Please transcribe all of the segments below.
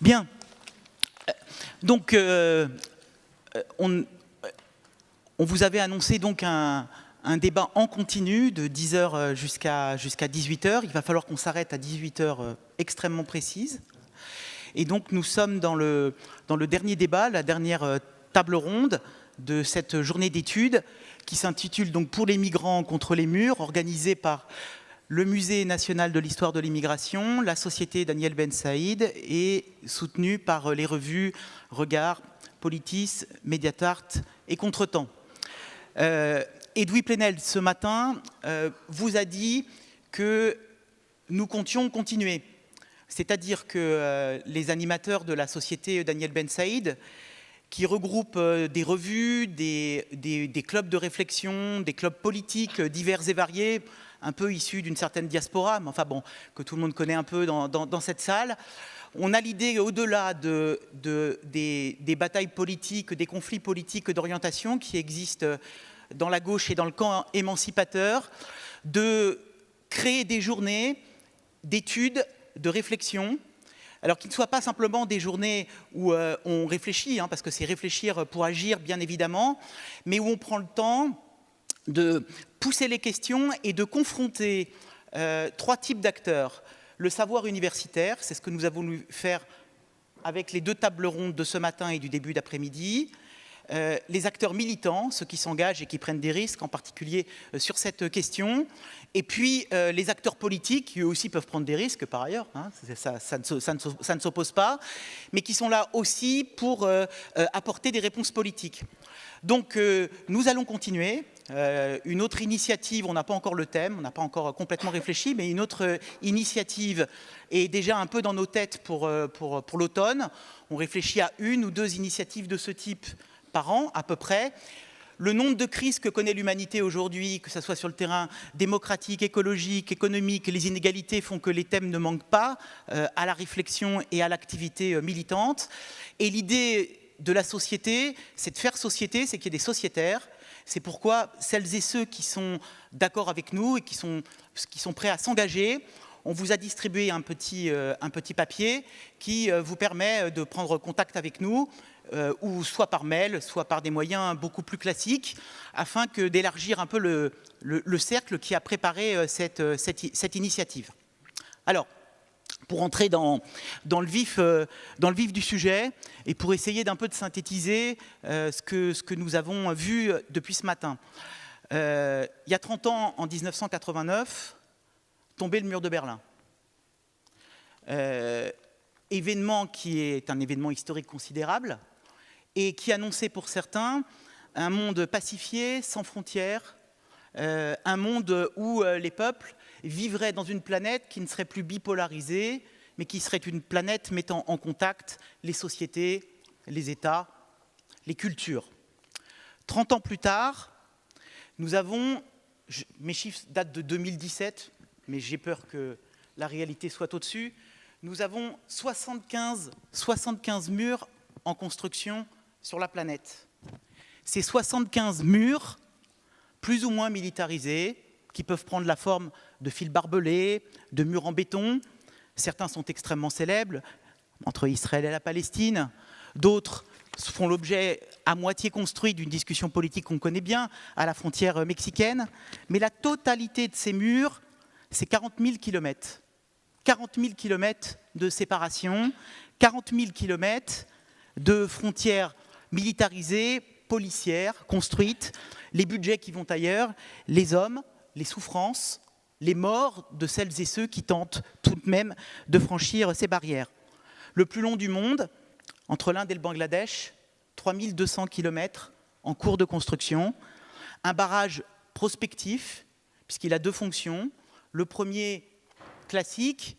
Bien. Donc, on vous avait annoncé donc un débat en continu de 10h jusqu'à 18h. Il va falloir qu'on s'arrête à 18h extrêmement précise. Et donc, nous sommes dans le dernier débat, la dernière table ronde de cette journée d'études qui s'intitule donc « Pour les migrants contre les murs », organisée par le Musée national de l'histoire de l'immigration, la Société Daniel Ben Saïd et soutenue par les revues Regard, Politis, Mediatart et Contretemps. Edoui Plenel, ce matin, vous a dit que nous comptions continuer. C'est-à-dire que les animateurs de la Société Daniel Ben Saïd, qui regroupe des revues, des clubs de réflexion, des clubs politiques divers et variés, un peu issus d'une certaine diaspora, mais enfin bon, que tout le monde connaît un peu dans cette salle. On a l'idée, au-delà des batailles politiques, des conflits politiques d'orientation qui existent dans la gauche et dans le camp émancipateur, de créer des journées d'études, de réflexion, alors qu'ils ne soient pas simplement des journées où on réfléchit, parce que c'est réfléchir pour agir, bien évidemment, mais où on prend le temps de pousser les questions et de confronter trois types d'acteurs. Le savoir universitaire, c'est ce que nous avons voulu faire avec les deux tables rondes de ce matin et du début d'après-midi. Les acteurs militants, ceux qui s'engagent et qui prennent des risques, en particulier sur cette question. Et puis les acteurs politiques, qui eux aussi peuvent prendre des risques par ailleurs, ça ne s'oppose pas, mais qui sont là aussi pour apporter des réponses politiques. Donc nous allons continuer. Une autre initiative, on n'a pas encore le thème, on n'a pas encore complètement réfléchi, mais une autre initiative est déjà un peu dans nos têtes pour l'automne. On réfléchit à une ou deux initiatives de ce type par an, à peu près. Le nombre de crises que connaît l'humanité aujourd'hui, que ce soit sur le terrain démocratique, écologique, économique, les inégalités font que les thèmes ne manquent pas à la réflexion et à l'activité militante. Et l'idée de la société, c'est de faire société, c'est qu'il y ait des sociétaires. C'est pourquoi celles et ceux qui sont d'accord avec nous et qui sont prêts à s'engager, on vous a distribué un petit papier qui vous permet de prendre contact avec nous, ou soit par mail, soit par des moyens beaucoup plus classiques, afin d'élargir un peu le cercle qui a préparé cette initiative. Alors, pour entrer dans le vif du sujet et pour essayer d'un peu de synthétiser ce que nous avons vu depuis ce matin. Il y a 30 ans, en 1989, tombait le mur de Berlin. Événement qui est un événement historique considérable et qui annonçait pour certains un monde pacifié, sans frontières, un monde où les peuples vivraient dans une planète qui ne serait plus bipolarisée, mais qui serait une planète mettant en contact les sociétés, les États, les cultures. 30 ans plus tard, nous avons, mes chiffres datent de 2017, mais j'ai peur que la réalité soit au-dessus, nous avons 75 murs en construction sur la planète. Ces 75 murs, plus ou moins militarisés, qui peuvent prendre la forme de fils barbelés, de murs en béton. Certains sont extrêmement célèbres, entre Israël et la Palestine. D'autres font l'objet à moitié construit d'une discussion politique qu'on connaît bien, à la frontière mexicaine. Mais la totalité de ces murs, c'est 40 000 kilomètres. 40 000 kilomètres de séparation, 40 000 kilomètres de frontières militarisées, policières, construites, les budgets qui vont ailleurs, les hommes, les souffrances, les morts de celles et ceux qui tentent tout de même de franchir ces barrières. Le plus long du monde, entre l'Inde et le Bangladesh, 3200 km en cours de construction. Un barrage prospectif, puisqu'il a deux fonctions. Le premier, classique,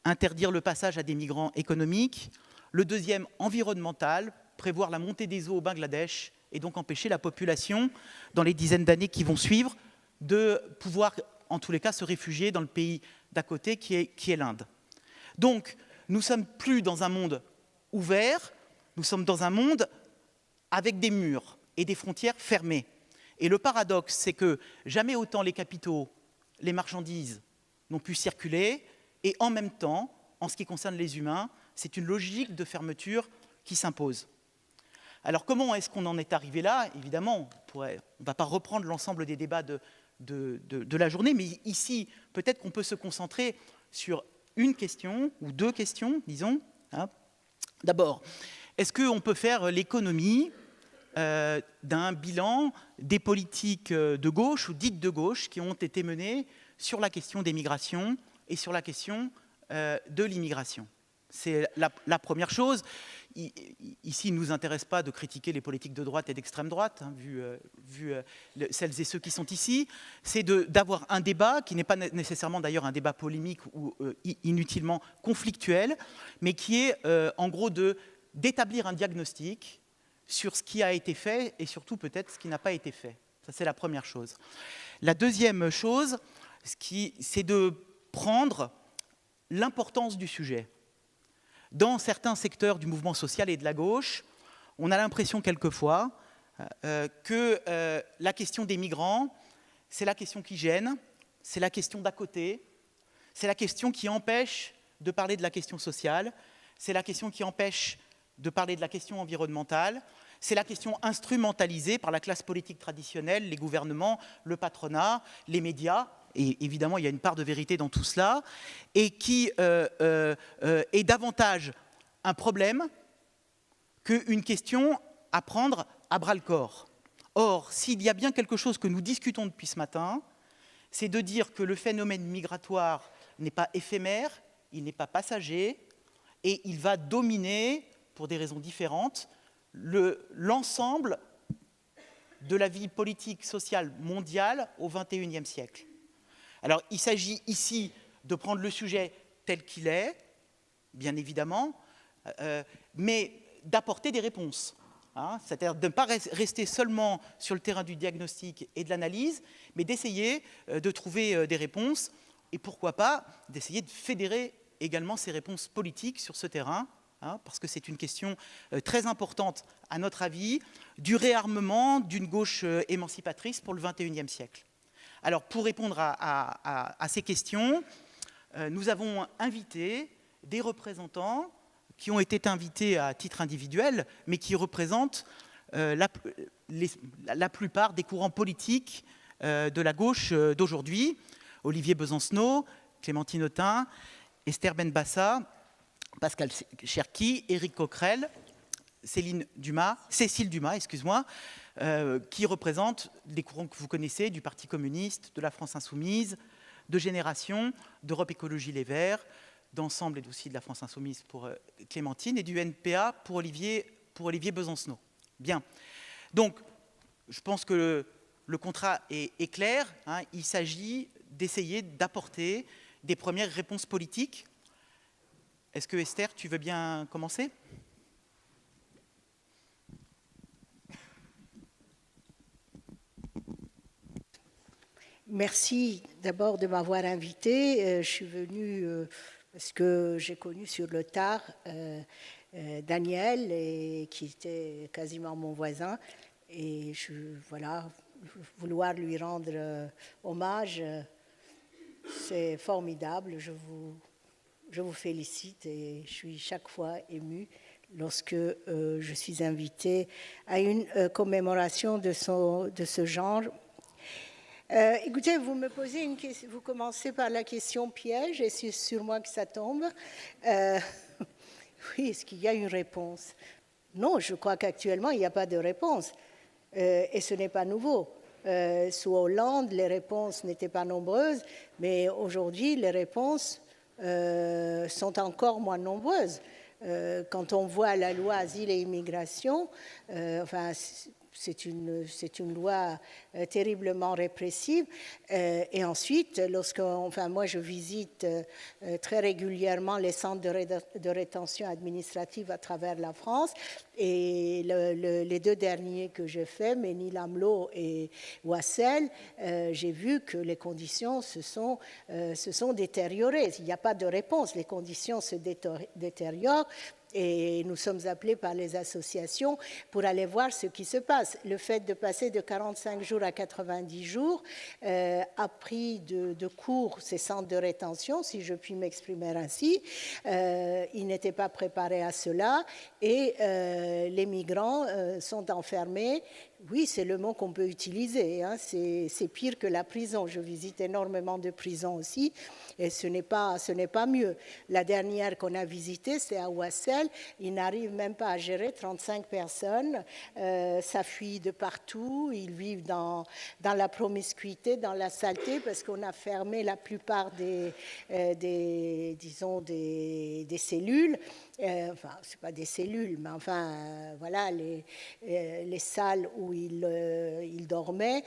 interdire le passage à des migrants économiques. Le deuxième, environnemental, prévoir la montée des eaux au Bangladesh et donc empêcher la population, dans les dizaines d'années qui vont suivre, de pouvoir, en tous les cas, se réfugier dans le pays d'à côté qui est l'Inde. Donc, nous ne sommes plus dans un monde ouvert, nous sommes dans un monde avec des murs et des frontières fermées. Et le paradoxe, c'est que jamais autant les capitaux, les marchandises n'ont pu circuler, et en même temps, en ce qui concerne les humains, C'est une logique de fermeture qui s'impose. Alors comment est-ce qu'on en est arrivé là? Évidemment, on ne va pas reprendre l'ensemble des débats de la journée, mais ici, peut-être qu'on peut se concentrer sur une question, ou deux questions, disons. Hein. D'abord, est-ce qu'on peut faire l'économie d'un bilan des politiques de gauche ou dites de gauche qui ont été menées sur la question des migrations et sur la question de l'immigration? C'est la première chose. Ici, il ne nous intéresse pas de critiquer les politiques de droite et d'extrême droite, hein, vu celles et ceux qui sont ici. C'est d'avoir un débat qui n'est pas nécessairement d'ailleurs un débat polémique ou inutilement conflictuel, mais qui est en gros d'établir un diagnostic sur ce qui a été fait et surtout peut-être ce qui n'a pas été fait. Ça, c'est la première chose. La deuxième chose, c'est de prendre l'importance du sujet. Dans certains secteurs du mouvement social et de la gauche, on a l'impression quelquefois que la question des migrants, c'est la question qui gêne, c'est la question d'à côté, c'est la question qui empêche de parler de la question sociale, c'est la question qui empêche de parler de la question environnementale, c'est la question instrumentalisée par la classe politique traditionnelle, les gouvernements, le patronat, les médias. Et évidemment, il y a une part de vérité dans tout cela, et qui est davantage un problème qu'une question à prendre à bras-le-corps. Or, s'il y a bien quelque chose que nous discutons depuis ce matin, c'est de dire que le phénomène migratoire n'est pas éphémère, il n'est pas passager, et il va dominer, pour des raisons différentes, l'ensemble de la vie politique, sociale, mondiale au XXIe siècle. Alors, il s'agit ici de prendre le sujet tel qu'il est, bien évidemment, mais d'apporter des réponses. Hein, c'est-à-dire de ne pas rester seulement sur le terrain du diagnostic et de l'analyse, mais d'essayer de trouver des réponses, et pourquoi pas d'essayer de fédérer également ces réponses politiques sur ce terrain, hein, parce que c'est une question très importante, à notre avis, du réarmement d'une gauche émancipatrice pour le XXIe siècle. Alors, pour répondre à ces questions, nous avons invité des représentants qui ont été invités à titre individuel, mais qui représentent la plupart des courants politiques de la gauche d'aujourd'hui. Olivier Besancenot, Clémentine Autain, Esther Benbassa, Pascal Cherki, Éric Coquerel, Cécile Dumas, qui représentent des courants que vous connaissez, du Parti communiste, de la France insoumise, de Génération, d'Europe Écologie Les Verts, d'Ensemble et aussi de la France insoumise pour Clémentine, et du NPA pour Olivier Besancenot. Bien. Donc, je pense que le contrat est clair. Hein, il s'agit d'essayer d'apporter des premières réponses politiques. Est-ce que Esther, tu veux bien commencer ? Merci d'abord de m'avoir invitée. Je suis venue parce que j'ai connu sur le tard Daniel, qui était quasiment mon voisin. Et vouloir lui rendre hommage, c'est formidable. Je vous félicite et je suis chaque fois émue lorsque je suis invitée à une commémoration de ce genre. Écoutez, vous me posez une question, vous commencez par la question piège et c'est sur moi que ça tombe. Oui, est-ce qu'il y a une réponse? Non, je crois qu'actuellement, il n'y a pas de réponse. Et ce n'est pas nouveau. Sous Hollande, les réponses n'étaient pas nombreuses, mais aujourd'hui, les réponses sont encore moins nombreuses. Quand on voit la loi Asile et Immigration, c'est une loi terriblement répressive. Et ensuite, moi je visite très régulièrement les centres de rétention administrative à travers la France. Et les deux derniers que j'ai faits, Ménil-Amelot et Ouassel, j'ai vu que les conditions se sont détériorées. Il n'y a pas de réponse, les conditions se détériorent. et nous sommes appelés par les associations pour aller voir ce qui se passe. Le fait de passer de 45 jours à 90 jours a pris de court ces centres de rétention, si je puis m'exprimer ainsi. Ils n'étaient pas préparés à cela et les migrants sont enfermés. Oui, c'est le mot qu'on peut utiliser, hein. C'est pire que la prison. Je visite énormément de prisons aussi et ce n'est pas mieux. La dernière qu'on a visitée, c'est à Ouassel. Ils n'arrivent même pas à gérer 35 personnes. Ça fuit de partout. Ils vivent dans la promiscuité, dans la saleté, parce qu'on a fermé la plupart des cellules. Enfin, ce n'est pas des cellules, mais enfin, voilà, les salles où ils dormaient.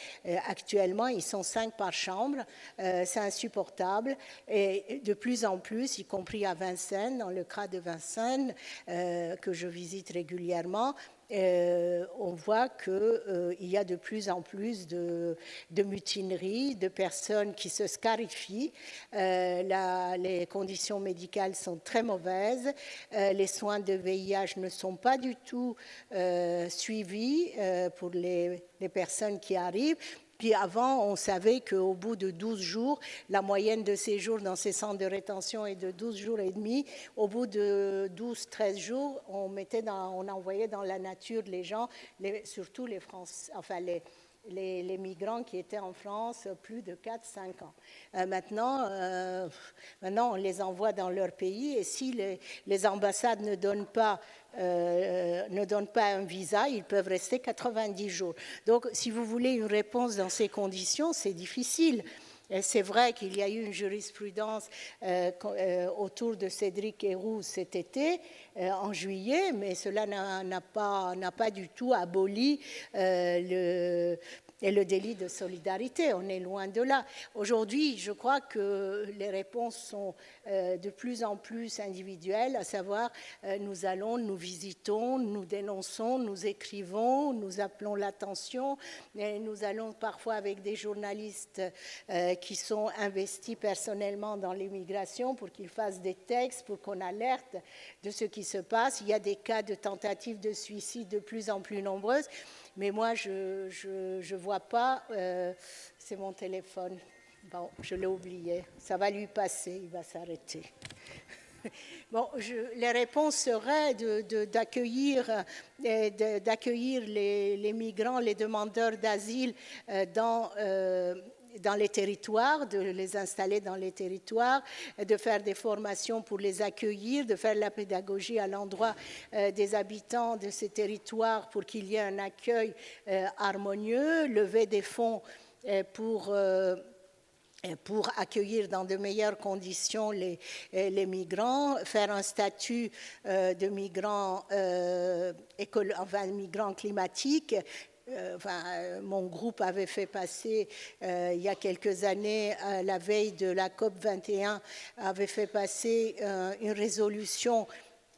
Actuellement, ils sont 5 par chambre. C'est insupportable. Et de plus en plus, y compris à Vincennes, dans le cas de Vincennes, que je visite régulièrement, on voit qu'il y a de plus en plus de mutineries, de personnes qui se scarifient. Les conditions médicales sont très mauvaises. Les soins de VIH ne sont pas du tout suivis pour les personnes qui arrivent. Puis avant, on savait qu'au bout de 12 jours, la moyenne de séjour dans ces centres de rétention est de 12 jours et demi. Au bout de 12-13 jours, on envoyait dans la nature les gens, surtout les migrants qui étaient en France plus de 4-5 ans. Maintenant, on les envoie dans leur pays et si les ambassades ne donnent pas un visa, ils peuvent rester 90 jours. Donc, si vous voulez une réponse dans ces conditions, c'est difficile. C'est vrai qu'il y a eu une jurisprudence autour de Cédric Herrou cet été, en juillet, mais cela n'a pas du tout aboli le délit de solidarité. On est loin de là. Aujourd'hui, je crois que les réponses sont de plus en plus individuelles, à savoir nous allons, nous visitons, nous dénonçons, nous écrivons, nous appelons l'attention, et nous allons parfois avec des journalistes qui sont investis personnellement dans l'immigration pour qu'ils fassent des textes, pour qu'on alerte de ce qui se passe. Il y a des cas de tentatives de suicide de plus en plus nombreuses, mais moi je vois pas, c'est mon téléphone, bon, je l'ai oublié, ça va lui passer, il va s'arrêter. Bon, les réponses seraient d'accueillir les migrants, les demandeurs d'asile dans les territoires, de les installer dans les territoires, de faire des formations pour les accueillir, de faire la pédagogie à l'endroit des habitants de ces territoires pour qu'il y ait un accueil harmonieux, lever des fonds pour accueillir dans de meilleures conditions les migrants, faire un statut de migrant, migrant climatique. Mon groupe avait fait passer, il y a quelques années, la veille de la COP 21, avait fait passer une résolution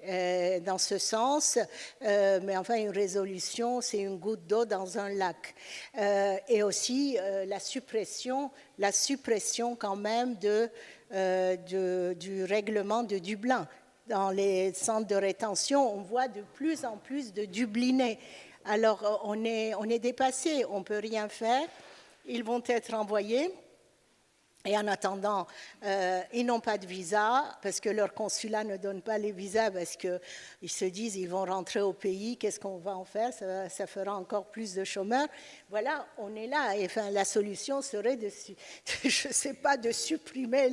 dans ce sens, mais enfin une résolution, c'est une goutte d'eau dans un lac. Et aussi la suppression quand même du règlement de Dublin. Dans les centres de rétention, on voit de plus en plus de Dublinais. Alors on est dépassé, on ne peut rien faire, ils vont être envoyés. Et en attendant, ils n'ont pas de visa parce que leur consulat ne donne pas les visas parce qu'ils se disent ils vont rentrer au pays, qu'est-ce qu'on va en faire, ça fera encore plus de chômeurs. Voilà, on est là. Et enfin, la solution serait je ne sais pas, de supprimer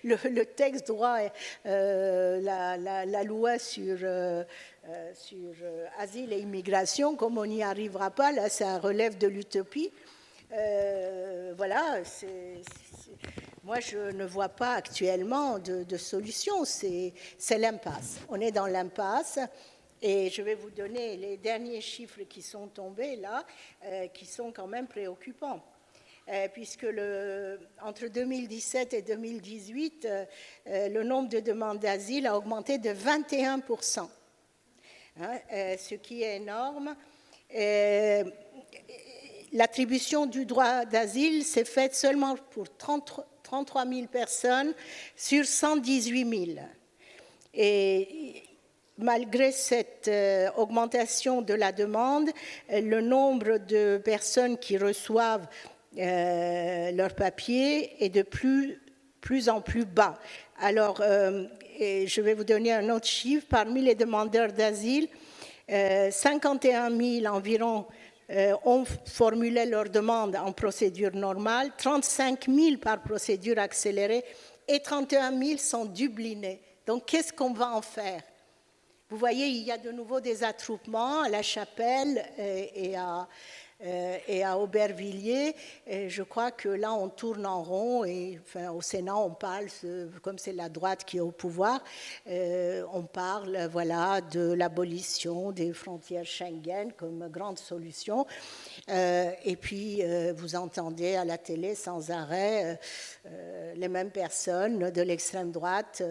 le texte droit, la loi sur asile et immigration. Comme on n'y arrivera pas, là, ça relève de l'utopie. Voilà, moi je ne vois pas actuellement de solution, c'est l'impasse. On est dans l'impasse et je vais vous donner les derniers chiffres qui sont tombés là, qui sont quand même préoccupants. Puisque entre 2017 et 2018, le nombre de demandes d'asile a augmenté de 21%, ce qui est énorme. L'attribution du droit d'asile s'est faite seulement pour 33 000 personnes sur 118 000. Et malgré cette augmentation de la demande, le nombre de personnes qui reçoivent leurs papiers est de plus en plus bas. Alors, et je vais vous donner un autre chiffre. Parmi les demandeurs d'asile, 51 000 environ ont formulé leur demande en procédure normale, 35 000 par procédure accélérée et 31 000 sont dublinés. Donc, qu'est-ce qu'on va en faire? Vous voyez, il y a de nouveau des attroupements à La Chapelle et à Aubervilliers. Et je crois que là, on tourne en rond. Et enfin, au Sénat, on parle, comme c'est la droite qui est au pouvoir, on parle voilà, de l'abolition des frontières Schengen comme grande solution. Et puis, vous entendez à la télé sans arrêt les mêmes personnes de l'extrême droite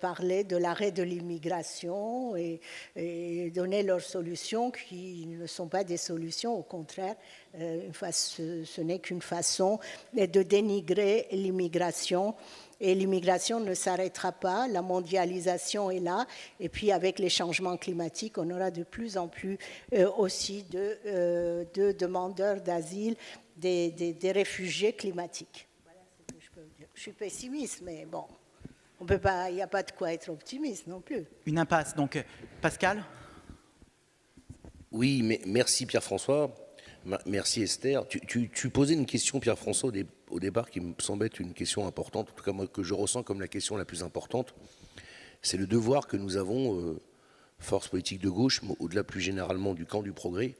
parler de l'arrêt de l'immigration et donner leurs solutions qui ne sont pas des solutions, au contraire, ce n'est qu'une façon de dénigrer l'immigration. Et l'immigration ne s'arrêtera pas, la mondialisation est là, et puis avec les changements climatiques, on aura de plus en plus aussi de demandeurs d'asile, des réfugiés climatiques. Voilà ce que je peux dire. Je suis pessimiste, mais bon, on peut pas, il n'y a pas de quoi être optimiste non plus. Une impasse, donc Pascal? Oui, mais merci Pierre-François, merci Esther. Tu posais une question, Pierre-François, au départ, qui me semble être une question importante, en tout cas moi, que je ressens comme la question la plus importante. C'est le devoir que nous avons, force politique de gauche, mais au-delà plus généralement du camp du progrès,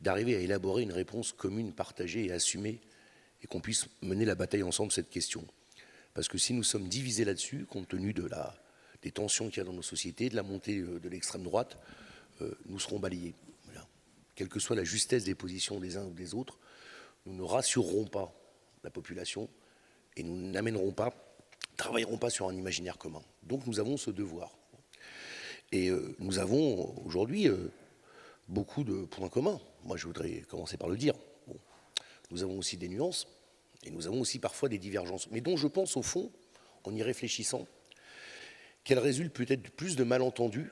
d'arriver à élaborer une réponse commune, partagée et assumée, et qu'on puisse mener la bataille ensemble cette question. Parce que si nous sommes divisés là-dessus, compte tenu des tensions qu'il y a dans nos sociétés, de la montée de l'extrême droite, nous serons balayés. Voilà. Quelle que soit la justesse des positions des uns ou des autres, nous ne rassurerons pas la population et nous n'amènerons pas, travaillerons pas sur un imaginaire commun. Donc nous avons ce devoir. Et nous avons aujourd'hui beaucoup de points communs. Moi, je voudrais commencer par le dire. Bon, nous avons aussi des nuances et nous avons aussi parfois des divergences, mais dont je pense au fond, en y réfléchissant, qu'elles résultent peut-être plus de malentendus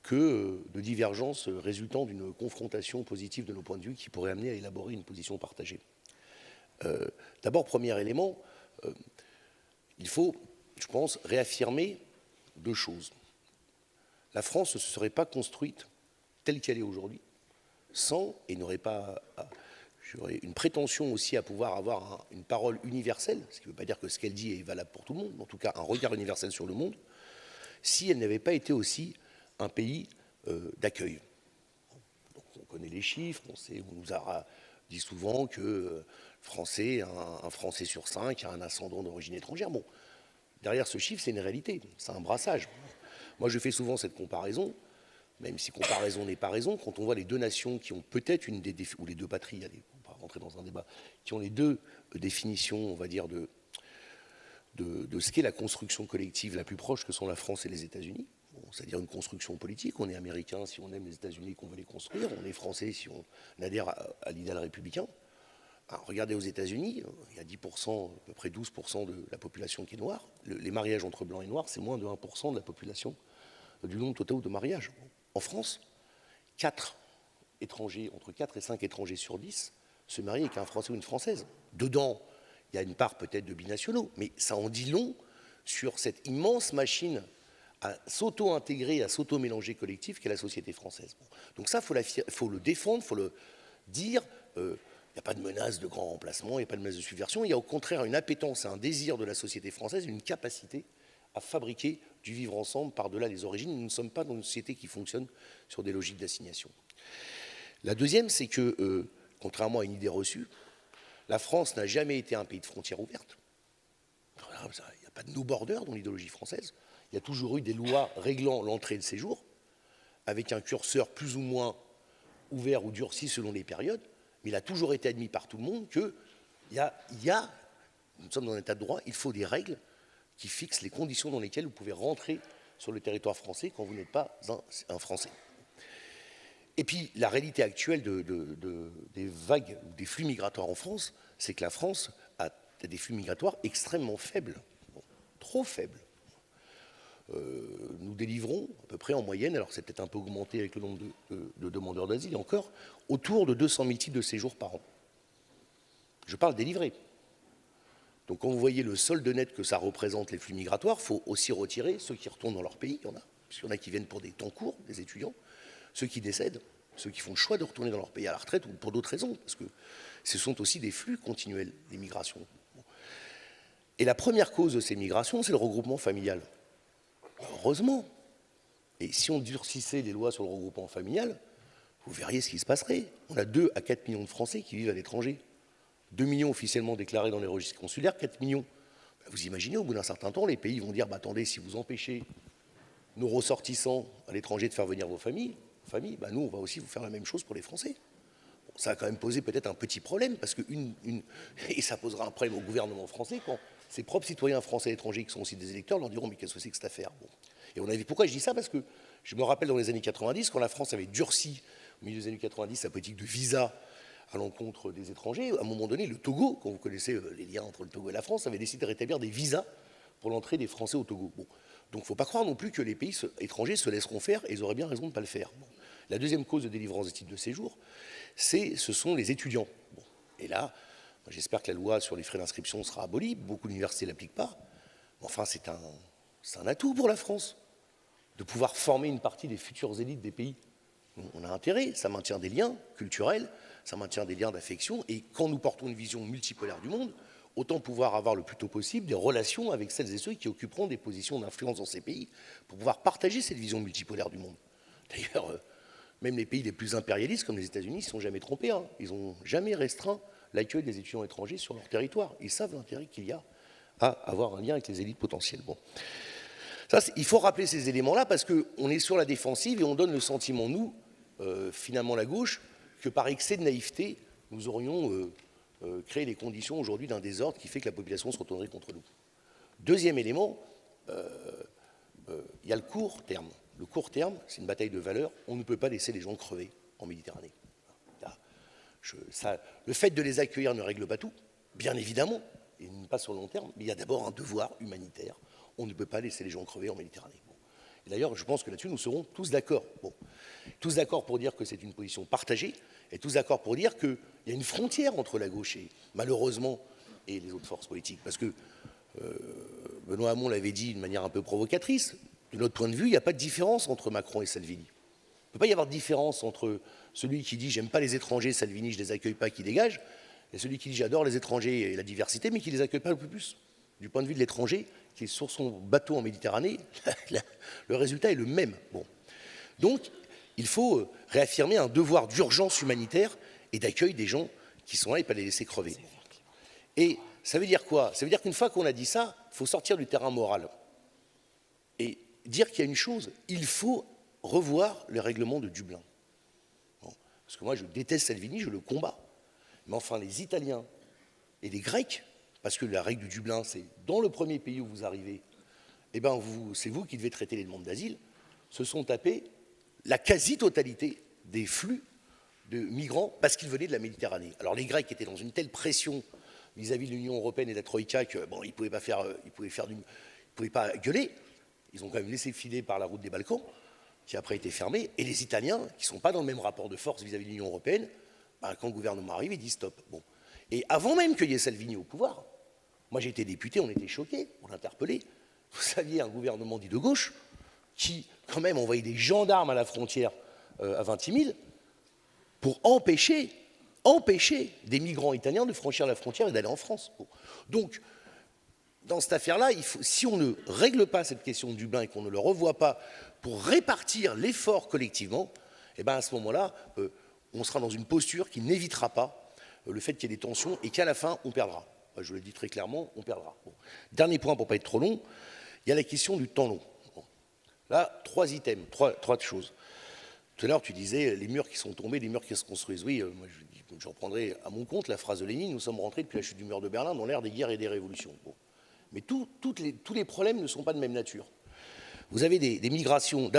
que de divergences résultant d'une confrontation positive de nos points de vue qui pourrait amener à élaborer une position partagée. D'abord, premier élément, il faut, je pense, réaffirmer deux choses. La France ne se serait pas construite telle qu'elle est aujourd'hui, sans, et n'aurait pas une prétention aussi à pouvoir avoir une parole universelle, ce qui ne veut pas dire que ce qu'elle dit est valable pour tout le monde, mais en tout cas un regard universel sur le monde, si elle n'avait pas été aussi un pays d'accueil. Donc, on connaît les chiffres, on nous a dit souvent que un Français sur 5 a un ascendant d'origine étrangère. Bon, derrière ce chiffre, c'est une réalité, c'est un brassage. Moi, je fais souvent cette comparaison, même si comparaison n'est pas raison, quand on voit les deux nations qui ont peut-être une des ou les deux patries, allez, on va pas rentrer dans un débat, qui ont les deux définitions, on va dire, de ce qu'est la construction collective la plus proche que sont la France et les États-Unis. Bon, c'est-à-dire une construction politique. On est américain si on aime les États-Unis qu'on veut les construire. On est français si on adhère à l'idéal républicain. Alors, regardez aux États-Unis, il y a 10%, à peu près 12% de la population qui est noire. Les mariages entre blancs et noirs, c'est moins de 1% de la population du nombre total de mariages. En France, 4 étrangers, entre 4 et 5 étrangers sur 10 se marient avec un Français ou une Française. Dedans, il y a une part peut-être de binationaux, mais ça en dit long sur cette immense machine à s'auto-intégrer, à s'auto-mélanger collectif qu'est la société française. Bon. Donc ça, il faut le défendre, il faut le dire. Il n'y a pas de menace de grand remplacement, il n'y a pas de menace de subversion. Il y a au contraire une appétence, un désir de la société française, une capacité à fabriquer du vivre ensemble par-delà les origines. Nous ne sommes pas dans une société qui fonctionne sur des logiques d'assignation. La deuxième, c'est que, contrairement à une idée reçue, la France n'a jamais été un pays de frontières ouvertes. Il n'y a pas de no border dans l'idéologie française. Il y a toujours eu des lois réglant l'entrée et le séjour, avec un curseur plus ou moins ouvert ou durci selon les périodes, mais il a toujours été admis par tout le monde que nous sommes dans un état de droit, il faut des règles qui fixent les conditions dans lesquelles vous pouvez rentrer sur le territoire français quand vous n'êtes pas un Français. Et puis, la réalité actuelle des vagues, des flux migratoires en France, c'est que la France a des flux migratoires extrêmement faibles, trop faibles. nous délivrons à peu près en moyenne, alors c'est peut-être un peu augmenté avec le nombre de demandeurs d'asile, et encore, autour de 200 000 titres de séjour par an. Je parle délivrés. Donc quand vous voyez le solde net que ça représente les flux migratoires, il faut aussi retirer ceux qui retournent dans leur pays, il y en a, puisqu'il y en a qui viennent pour des temps courts, des étudiants, ceux qui décèdent, ceux qui font le choix de retourner dans leur pays à la retraite ou pour d'autres raisons, parce que ce sont aussi des flux continuels, des migrations. Et la première cause de ces migrations, c'est le regroupement familial. Heureusement. Et si on durcissait les lois sur le regroupement familial, vous verriez ce qui se passerait. On a 2 à 4 millions de Français qui vivent à l'étranger. 2 millions officiellement déclarés dans les registres consulaires, 4 millions. Vous imaginez, au bout d'un certain temps, les pays vont dire, attendez, si vous empêchez nos ressortissants à l'étranger de faire venir vos familles, nous, on va aussi vous faire la même chose pour les Français. Bon, ça a quand même posé peut-être un petit problème, parce que et ça posera un problème au gouvernement français quand ses propres citoyens français et étrangers, qui sont aussi des électeurs, leur diront, mais qu'est-ce que c'est que cette affaire? Bon. Et on a vu, pourquoi je dis ça? Parce que je me rappelle dans les années 90, quand la France avait durci, au milieu des années 90, sa politique de visa à l'encontre des étrangers, à un moment donné, le Togo, quand vous connaissez les liens entre le Togo et la France, avait décidé de rétablir des visas pour l'entrée des Français au Togo. Bon. Donc il ne faut pas croire non plus que les pays étrangers se laisseront faire, et ils auraient bien raison de ne pas le faire. Bon. La deuxième cause de délivrance des titres de séjour, ce sont les étudiants. Bon. Et là, j'espère que la loi sur les frais d'inscription sera abolie, beaucoup d'universités ne l'appliquent pas. Mais enfin, c'est un atout pour la France de pouvoir former une partie des futures élites des pays. On a intérêt, ça maintient des liens culturels, ça maintient des liens d'affection, et quand nous portons une vision multipolaire du monde, autant pouvoir avoir le plus tôt possible des relations avec celles et ceux qui occuperont des positions d'influence dans ces pays, pour pouvoir partager cette vision multipolaire du monde. D'ailleurs, même les pays les plus impérialistes, comme les États-Unis, ne se sont jamais trompés. Ils n'ont jamais restreint l'accueil des étudiants étrangers sur leur territoire. Ils savent l'intérêt qu'il y a à avoir un lien avec les élites potentielles. Bon. Ça, il faut rappeler ces éléments-là, parce qu'on est sur la défensive et on donne le sentiment, nous, finalement la gauche, que par excès de naïveté, nous aurions créé les conditions aujourd'hui d'un désordre qui fait que la population se retournerait contre nous. Deuxième élément, il y a le court terme. Le court terme, c'est une bataille de valeurs. On ne peut pas laisser les gens crever en Méditerranée. Le fait de les accueillir ne règle pas tout, bien évidemment, et pas sur le long terme, mais il y a d'abord un devoir humanitaire. On ne peut pas laisser les gens crever en Méditerranée. Bon. Et d'ailleurs, je pense que là-dessus, nous serons tous d'accord. Bon. Tous d'accord pour dire que c'est une position partagée, et tous d'accord pour dire qu'il y a une frontière entre la gauche, et, malheureusement, et les autres forces politiques. Parce que Benoît Hamon l'avait dit d'une manière un peu provocatrice, de notre point de vue, il n'y a pas de différence entre Macron et Salvini. Il ne peut pas y avoir de différence entre celui qui dit « j'aime pas les étrangers, Salvini, je ne les accueille pas, qui dégage », et celui qui dit « j'adore les étrangers et la diversité, mais qui ne les accueille pas le plus ». Du point de vue de l'étranger, qui est sur son bateau en Méditerranée, le résultat est le même. Bon. Donc, il faut réaffirmer un devoir d'urgence humanitaire et d'accueil des gens qui sont là et pas les laisser crever. Et ça veut dire quoi? Ça veut dire qu'une fois qu'on a dit ça, il faut sortir du terrain moral et dire qu'il y a une chose, il faut revoir le règlement de Dublin. Bon. Parce que moi, je déteste Salvini, je le combats. Mais enfin, les Italiens et les Grecs, parce que la règle du Dublin, c'est dans le premier pays où vous arrivez, eh ben c'est vous qui devez traiter les demandes d'asile, se sont tapés la quasi-totalité des flux de migrants parce qu'ils venaient de la Méditerranée. Alors les Grecs étaient dans une telle pression vis-à-vis de l'Union européenne et de la Troïka que bon, ils ne pouvaient pas gueuler. Ils ont quand même laissé filer par la route des Balkans, qui après a été fermée. Et les Italiens, qui ne sont pas dans le même rapport de force vis-à-vis de l'Union européenne, quand le gouvernement arrive, ils disent stop. Bon. Et avant même qu'il y ait Salvini au pouvoir, moi j'ai été député, on était choqués, on l'interpellait. Vous saviez, un gouvernement dit de gauche, qui quand même envoyait des gendarmes à la frontière à Vintimille pour empêcher des migrants italiens de franchir la frontière et d'aller en France. Bon. Donc, dans cette affaire-là, si on ne règle pas cette question de Dublin et qu'on ne le revoit pas pour répartir l'effort collectivement, eh ben à ce moment-là, on sera dans une posture qui n'évitera pas le fait qu'il y ait des tensions et qu'à la fin, on perdra. Je le dis très clairement, on perdra. Bon. Dernier point pour ne pas être trop long, il y a la question du temps long. Bon. Là, 3 items, trois choses. Tout à l'heure, tu disais les murs qui sont tombés, les murs qui se construisent. Oui, moi, je reprendrai à mon compte la phrase de Lénine, nous sommes rentrés depuis la chute du mur de Berlin dans l'ère des guerres et des révolutions. Bon. Mais tous les problèmes ne sont pas de même nature. Vous avez des migrations.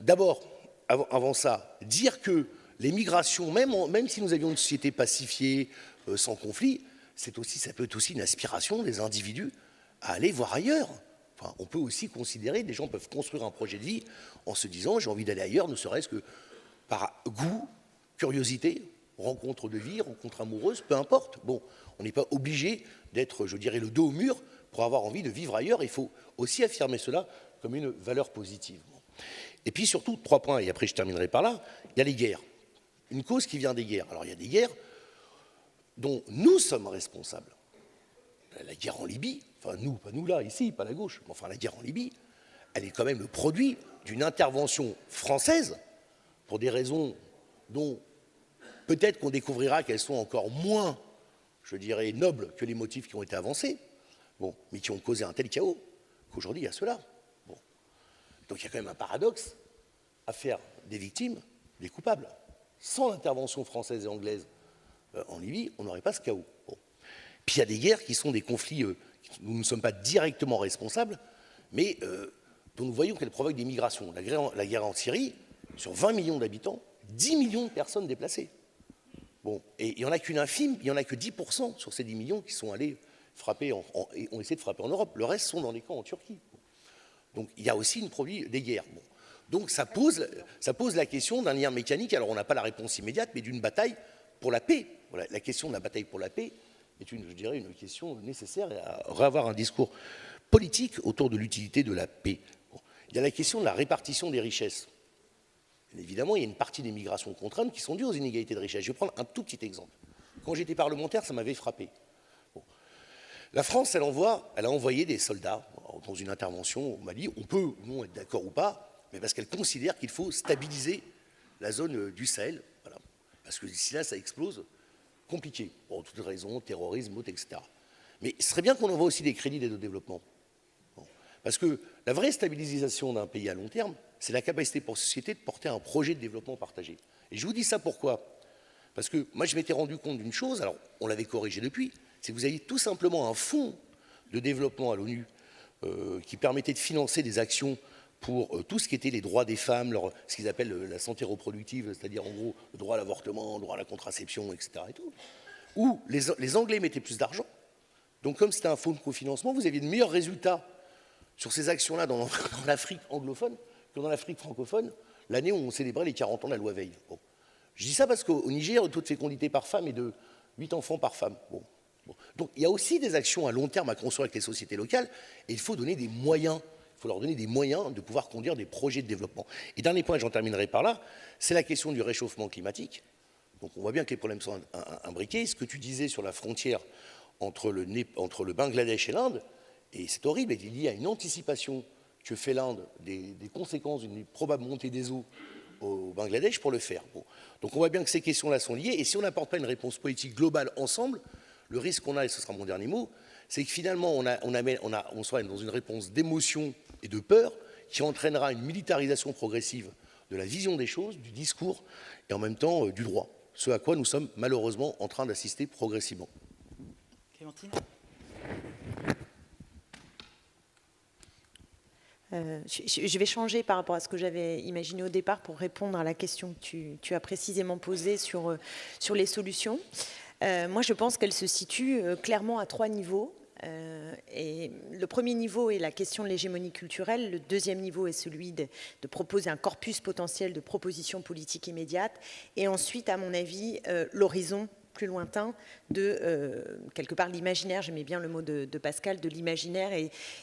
D'abord, avant ça, dire que les migrations, même si nous avions une société pacifiée, sans conflit, ça peut être aussi une aspiration des individus à aller voir ailleurs. Enfin, on peut aussi considérer, des gens peuvent construire un projet de vie en se disant j'ai envie d'aller ailleurs, ne serait-ce que par goût, curiosité, rencontre de vie, rencontre amoureuse, peu importe. Bon, on n'est pas obligé d'être, je dirais, le dos au mur pour avoir envie de vivre ailleurs. Il faut aussi affirmer cela comme une valeur positive. Et puis surtout, 3 points, et après je terminerai par là, il y a les guerres. Une cause qui vient des guerres. Alors il y a des guerres dont nous sommes responsables. La guerre en Libye, enfin nous, pas nous là, ici, pas la gauche, mais enfin la guerre en Libye, elle est quand même le produit d'une intervention française pour des raisons dont peut-être qu'on découvrira qu'elles sont encore moins, je dirais, nobles que les motifs qui ont été avancés, bon, mais qui ont causé un tel chaos qu'aujourd'hui il y a cela. Bon. Donc il y a quand même un paradoxe à faire des victimes des coupables. Sans l'intervention française et anglaise en Libye, on n'aurait pas ce chaos. Bon. Puis il y a des guerres qui sont des conflits où nous ne sommes pas directement responsables, mais dont nous voyons qu'elles provoquent des migrations. La guerre en Syrie, sur 20 millions d'habitants, 10 millions de personnes déplacées. Bon, et il n'y en a qu'une infime, il n'y en a que 10% sur ces 10 millions qui sont allés frapper et ont essayé de frapper en Europe. Le reste sont dans des camps en Turquie. Donc il y a aussi une produit des guerres. Bon. Donc ça pose la question d'un lien mécanique. Alors on n'a pas la réponse immédiate, mais d'une bataille pour la paix. Voilà, la question de la bataille pour la paix est je dirais, une question nécessaire à avoir un discours politique autour de l'utilité de la paix. Bon. Il y a la question de la répartition des richesses. Bien évidemment, il y a une partie des migrations contraintes qui sont dues aux inégalités de richesse. Je vais prendre un tout petit exemple. Quand j'étais parlementaire, ça m'avait frappé. Bon. La France, elle a envoyé des soldats dans une intervention au Mali. On peut ou non être d'accord ou pas, mais parce qu'elle considère qu'il faut stabiliser la zone du Sahel. Voilà. Parce que d'ici là, ça explose. Compliqué. Pour toutes raisons, terrorisme, etc. Mais ce serait bien qu'on envoie aussi des crédits d'aide au développement. Bon. Parce que la vraie stabilisation d'un pays à long terme, c'est la capacité pour la société de porter un projet de développement partagé. Et je vous dis ça pourquoi? Parce que moi, je m'étais rendu compte d'une chose, alors on l'avait corrigé depuis, c'est que vous aviez tout simplement un fonds de développement à l'ONU qui permettait de financer des actions pour tout ce qui était les droits des femmes, ce qu'ils appellent la santé reproductive, c'est-à-dire en gros le droit à l'avortement, le droit à la contraception, etc. Et tout, où les Anglais mettaient plus d'argent. Donc comme c'était un fonds de cofinancement, vous aviez de meilleurs résultats sur ces actions-là dans l'Afrique anglophone que dans l'Afrique francophone, l'année où on célébrait les 40 ans de la loi Veil. Bon. Je dis ça parce qu'au Niger, le taux de fécondité par femme est de 8 enfants par femme. Bon. Bon. Donc il y a aussi des actions à long terme à construire avec les sociétés locales, et il faut donner des moyens. Il faut leur donner des moyens de pouvoir conduire des projets de développement. Et dernier point, j'en terminerai par là, c'est la question du réchauffement climatique. Donc on voit bien que les problèmes sont imbriqués. Ce que tu disais sur la frontière entre le Bangladesh et l'Inde, et c'est horrible, il est lié à une anticipation que fait l'Inde des conséquences d'une probable montée des eaux au Bangladesh pour le faire. Bon. Donc on voit bien que ces questions-là sont liées, et si on n'apporte pas une réponse politique globale ensemble, le risque qu'on a, et ce sera mon dernier mot, c'est que finalement on soit dans une réponse d'émotion et de peur qui entraînera une militarisation progressive de la vision des choses, du discours et en même temps du droit. Ce à quoi nous sommes malheureusement en train d'assister progressivement. Clémentine ? Je vais changer par rapport à ce que j'avais imaginé au départ pour répondre à la question que tu as précisément posée sur les solutions. Moi, je pense qu'elle se situe clairement à 3 niveaux. Et le premier niveau est la question de l'hégémonie culturelle. Le deuxième niveau est celui de proposer un corpus potentiel de propositions politiques immédiates. Et ensuite, à mon avis, l'horizon plus lointain de, quelque part, l'imaginaire, j'aimais bien le mot de Pascal, de l'imaginaire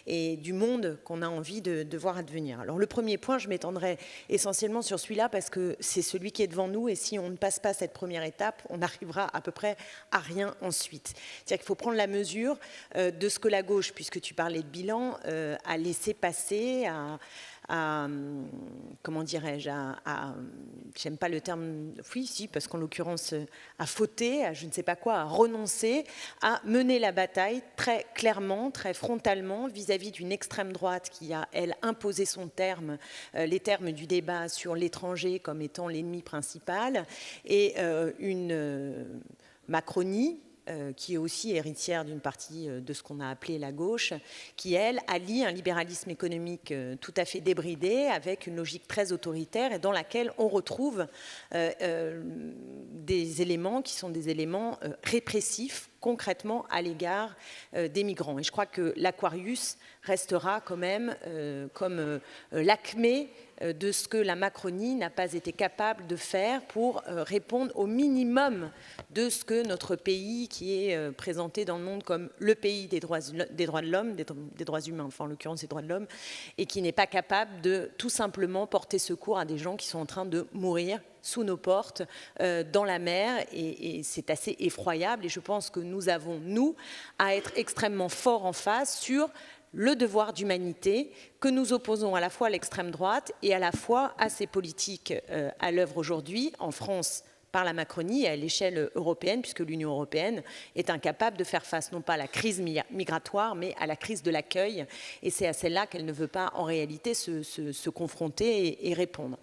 et du monde qu'on a envie de voir advenir. Alors le premier point, je m'étendrai essentiellement sur celui-là parce que c'est celui qui est devant nous et si on ne passe pas cette première étape, on n'arrivera à peu près à rien ensuite. C'est-à-dire qu'il faut prendre la mesure de ce que la gauche, puisque tu parlais de bilan, a laissé passer, comment dirais-je, j'aime pas le terme, oui, si, parce qu'en l'occurrence, à fauter, à je ne sais pas quoi, à renoncer, à mener la bataille très clairement, très frontalement, vis-à-vis d'une extrême droite qui a, elle, imposé son terme, les termes du débat sur l'étranger comme étant l'ennemi principal, et une Macronie, qui est aussi héritière d'une partie de ce qu'on a appelé la gauche, qui, elle, allie un libéralisme économique tout à fait débridé avec une logique très autoritaire et dans laquelle on retrouve des éléments qui sont des éléments répressifs concrètement à l'égard des migrants. Et je crois que l'Aquarius restera quand même comme l'acmé de ce que la Macronie n'a pas été capable de faire pour répondre au minimum de ce que notre pays, qui est présenté dans le monde comme le pays des droits de l'homme, des droits humains, enfin en l'occurrence des droits de l'homme, et qui n'est pas capable de tout simplement porter secours à des gens qui sont en train de mourir sous nos portes, dans la mer, et c'est assez effroyable. Et je pense que nous avons, nous, à être extrêmement forts en face sur le devoir d'humanité que nous opposons à la fois à l'extrême droite et à la fois à ces politiques à l'œuvre aujourd'hui en France par la Macronie et à l'échelle européenne, puisque l'Union européenne est incapable de faire face non pas à la crise migratoire, mais à la crise de l'accueil. Et c'est à celle-là qu'elle ne veut pas en réalité se confronter et répondre.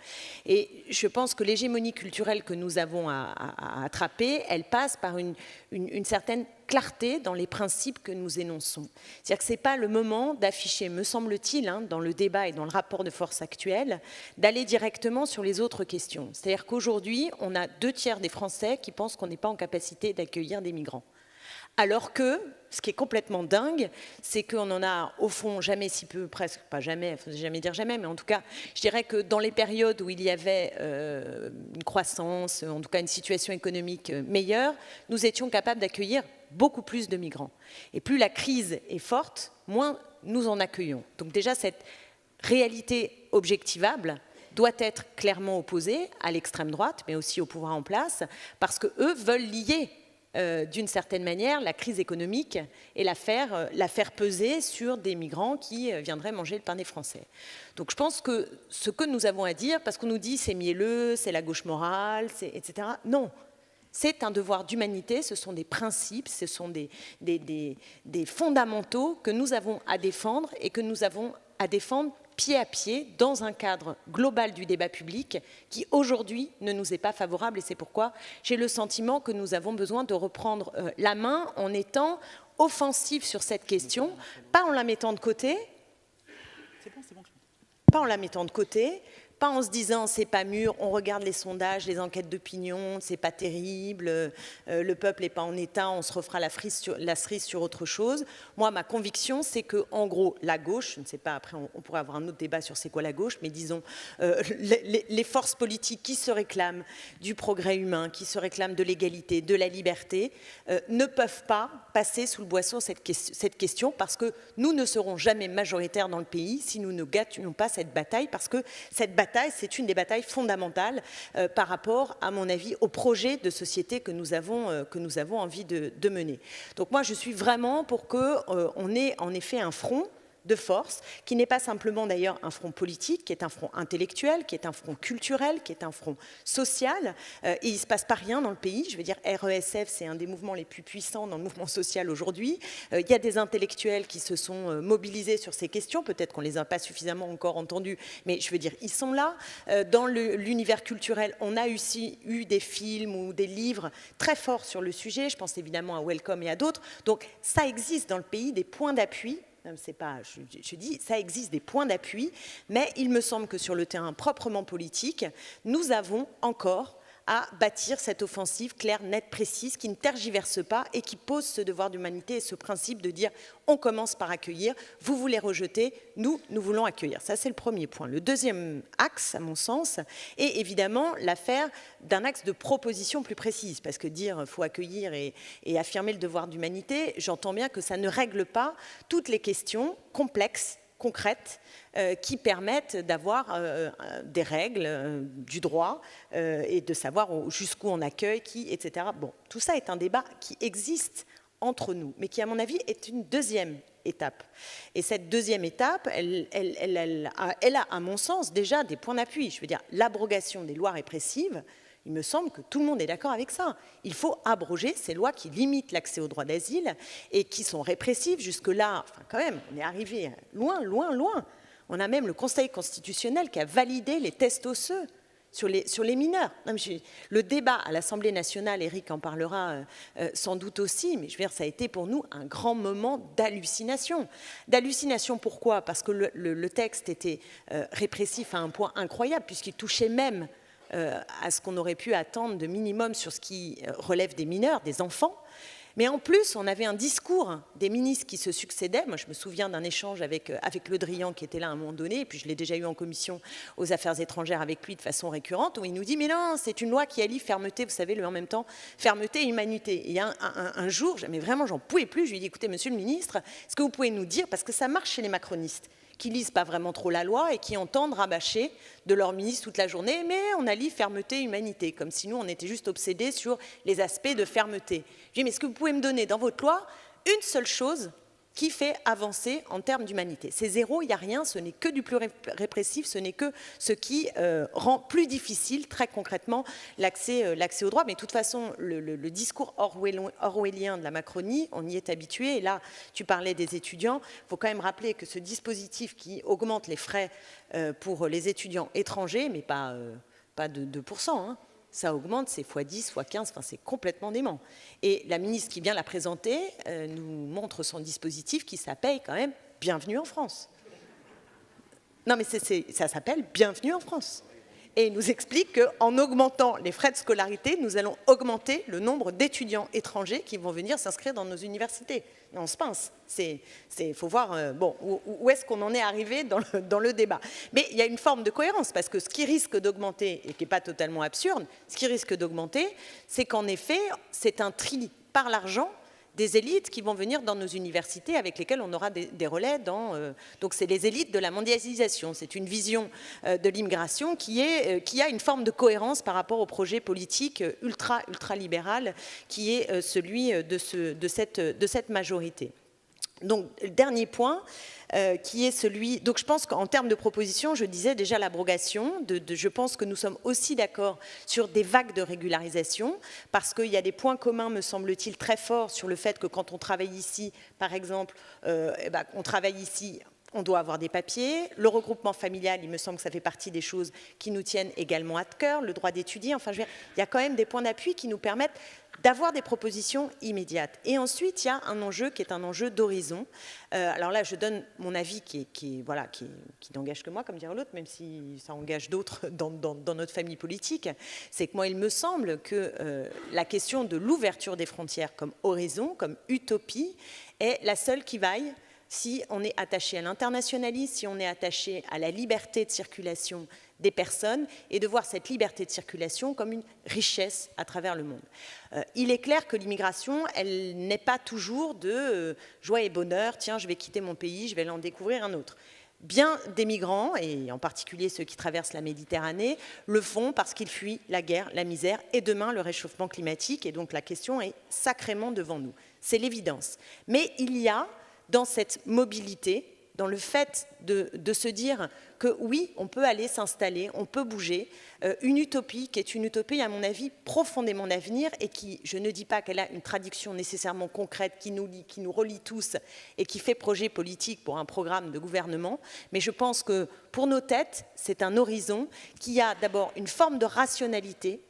Et je pense que l'hégémonie culturelle que nous avons à attraper, elle passe par une certaine clarté dans les principes que nous énonçons. C'est-à-dire que ce n'est pas le moment d'afficher, me semble-t-il, dans le débat et dans le rapport de force actuel, d'aller directement sur les autres questions. C'est-à-dire qu'aujourd'hui, on a 2/3 des Français qui pensent qu'on n'est pas en capacité d'accueillir des migrants. Alors que, ce qui est complètement dingue, c'est qu'on en a au fond jamais si peu, presque pas jamais, il ne faut jamais dire jamais, mais en tout cas, je dirais que dans les périodes où il y avait une croissance, en tout cas une situation économique meilleure, nous étions capables d'accueillir beaucoup plus de migrants. Et plus la crise est forte, moins nous en accueillons. Donc déjà, cette réalité objectivable doit être clairement opposée à l'extrême droite, mais aussi au pouvoir en place, parce qu'eux veulent lier d'une certaine manière la crise économique et la faire peser sur des migrants qui viendraient manger le pain des Français. Donc je pense que ce que nous avons à dire, parce qu'on nous dit c'est mielleux, c'est la gauche morale, etc. Non, c'est un devoir d'humanité, ce sont des principes, ce sont des fondamentaux que nous avons à défendre et que nous avons à défendre pied à pied dans un cadre global du débat public qui aujourd'hui ne nous est pas favorable, et c'est pourquoi j'ai le sentiment que nous avons besoin de reprendre la main en étant offensifs sur cette question, pas en la mettant de côté, pas en la mettant de côté, pas en se disant c'est pas mûr, on regarde les sondages, les enquêtes d'opinion, c'est pas terrible, le peuple n'est pas en état, on se refera la cerise sur autre chose. Moi, ma conviction, c'est que en gros, la gauche, je ne sais pas, après on pourrait avoir un autre débat sur c'est quoi la gauche, mais disons les forces politiques qui se réclament du progrès humain, qui se réclament de l'égalité, de la liberté, ne peuvent pas passer sous le boisseau cette question, parce que nous ne serons jamais majoritaires dans le pays si nous ne gagnons pas cette bataille, parce que cette bataille, c'est une des batailles fondamentales par rapport, à mon avis, au projet de société que nous avons envie de mener. Donc moi, je suis vraiment pour qu'on ait en effet un front de force, qui n'est pas simplement d'ailleurs un front politique, qui est un front intellectuel, qui est un front culturel, qui est un front social. Et il ne se passe pas rien dans le pays. Je veux dire, RESF, c'est un des mouvements les plus puissants dans le mouvement social aujourd'hui. Il y a des intellectuels qui se sont mobilisés sur ces questions. Peut-être qu'on ne les a pas suffisamment encore entendus, mais je veux dire, ils sont là. Dans l'univers culturel, on a aussi eu des films ou des livres très forts sur le sujet. Je pense évidemment à Welcome et à d'autres. Donc, ça existe dans le pays des points d'appui. C'est pas, je dis, ça existe des points d'appui, mais il me semble que sur le terrain proprement politique, nous avons encore à bâtir cette offensive claire, nette, précise, qui ne tergiverse pas et qui pose ce devoir d'humanité et ce principe de dire on commence par accueillir, vous voulez rejeter, nous voulons accueillir. Ça, c'est le premier point. Le deuxième axe, à mon sens, est évidemment l'affaire d'un axe de proposition plus précise, parce que dire faut accueillir et affirmer le devoir d'humanité, j'entends bien que ça ne règle pas toutes les questions complexes, concrètes, qui permettent d'avoir des règles du droit et de savoir jusqu'où on accueille, qui, etc. Bon, tout ça est un débat qui existe entre nous, mais qui, à mon avis, est une deuxième étape. Et cette deuxième étape, elle a, à mon sens, déjà des points d'appui. Je veux dire, l'abrogation des lois répressives, il me semble que tout le monde est d'accord avec ça. Il faut abroger ces lois qui limitent l'accès au droit d'asile et qui sont répressives. Jusque-là, enfin quand même, on est arrivé loin, loin, loin. On a même le Conseil constitutionnel qui a validé les tests osseux sur les mineurs. Non, mais le débat à l'Assemblée nationale, Éric en parlera sans doute aussi, mais je veux dire, ça a été pour nous un grand moment d'hallucination. D'hallucination, pourquoi ? Parce que le texte était répressif à un point incroyable, puisqu'il touchait même à ce qu'on aurait pu attendre de minimum sur ce qui relève des mineurs, des enfants. Mais en plus, on avait un discours des ministres qui se succédaient. Moi, je me souviens d'un échange avec Le Drian qui était là à un moment donné, et puis je l'ai déjà eu en commission aux affaires étrangères avec lui de façon récurrente, où il nous dit « Mais non, c'est une loi qui allie fermeté, vous savez, en même temps, fermeté et humanité. » Et il y a un jour, mais vraiment, j'en pouvais plus, je lui ai dit « Écoutez, monsieur le ministre, est-ce que vous pouvez nous dire, parce que ça marche chez les macronistes, qui lisent pas vraiment trop la loi et qui entendent rabâcher de leur ministre toute la journée, mais on allie fermeté et humanité, comme si nous, on était juste obsédés sur les aspects de fermeté. Je dis, mais est-ce que vous pouvez me donner dans votre loi une seule chose qui fait avancer en termes d'humanité? C'est zéro, il n'y a rien, ce n'est que du plus répressif, ce n'est que ce qui rend plus difficile, très concrètement, l'accès au droit. Mais de toute façon, le discours orwellien de la Macronie, on y est habitué. Et là, tu parlais des étudiants. Il faut quand même rappeler que ce dispositif qui augmente les frais pour les étudiants étrangers, mais pas de 2%, hein, ça augmente, c'est x10, x15, enfin, c'est complètement dément. Et la ministre qui vient la présenter nous montre son dispositif qui s'appelle quand même « Bienvenue en France ». Non, mais ça s'appelle « Bienvenue en France ». Et il nous explique qu'en augmentant les frais de scolarité, nous allons augmenter le nombre d'étudiants étrangers qui vont venir s'inscrire dans nos universités. Et on se pince. Il faut voir bon, où est-ce qu'on en est arrivé dans le débat. Mais il y a une forme de cohérence, parce que ce qui risque d'augmenter, et qui n'est pas totalement absurde, ce qui risque d'augmenter, c'est qu'en effet, c'est un tri par l'argent des élites qui vont venir dans nos universités avec lesquelles on aura des relais donc c'est les élites de la mondialisation. C'est une vision de l'immigration qui a une forme de cohérence par rapport au projet politique ultra-libéral qui est celui de cette majorité. Donc, le dernier point, qui est celui... Donc, je pense qu'en termes de proposition, je disais déjà l'abrogation. Je pense que nous sommes aussi d'accord sur des vagues de régularisation, parce qu'il y a des points communs, me semble-t-il, très forts sur le fait que quand on travaille ici, par exemple, on travaille ici... On doit avoir des papiers. Le regroupement familial, il me semble que ça fait partie des choses qui nous tiennent également à cœur. Le droit d'étudier, enfin, il y a quand même des points d'appui qui nous permettent d'avoir des propositions immédiates. Et ensuite, il y a un enjeu qui est un enjeu d'horizon. Alors là, je donne mon avis qui n'engage que moi, comme dirait l'autre, même si ça engage d'autres dans notre famille politique. C'est que moi, il me semble que la question de l'ouverture des frontières comme horizon, comme utopie, est la seule qui vaille si on est attaché à l'internationalisme, si on est attaché à la liberté de circulation des personnes, et de voir cette liberté de circulation comme une richesse à travers le monde. Il est clair que l'immigration, elle n'est pas toujours de joie et bonheur, tiens, je vais quitter mon pays, je vais en découvrir un autre. Bien des migrants, et en particulier ceux qui traversent la Méditerranée, le font parce qu'ils fuient la guerre, la misère, et demain le réchauffement climatique, et donc la question est sacrément devant nous. C'est l'évidence. Mais il y a dans cette mobilité, dans le fait de se dire que oui, on peut aller s'installer, on peut bouger, une utopie qui est une utopie, à mon avis, profondément d'avenir et qui, je ne dis pas qu'elle a une traduction nécessairement concrète qui nous relie tous et qui fait projet politique pour un programme de gouvernement, mais je pense que pour nos têtes, c'est un horizon qui a d'abord une forme de rationalité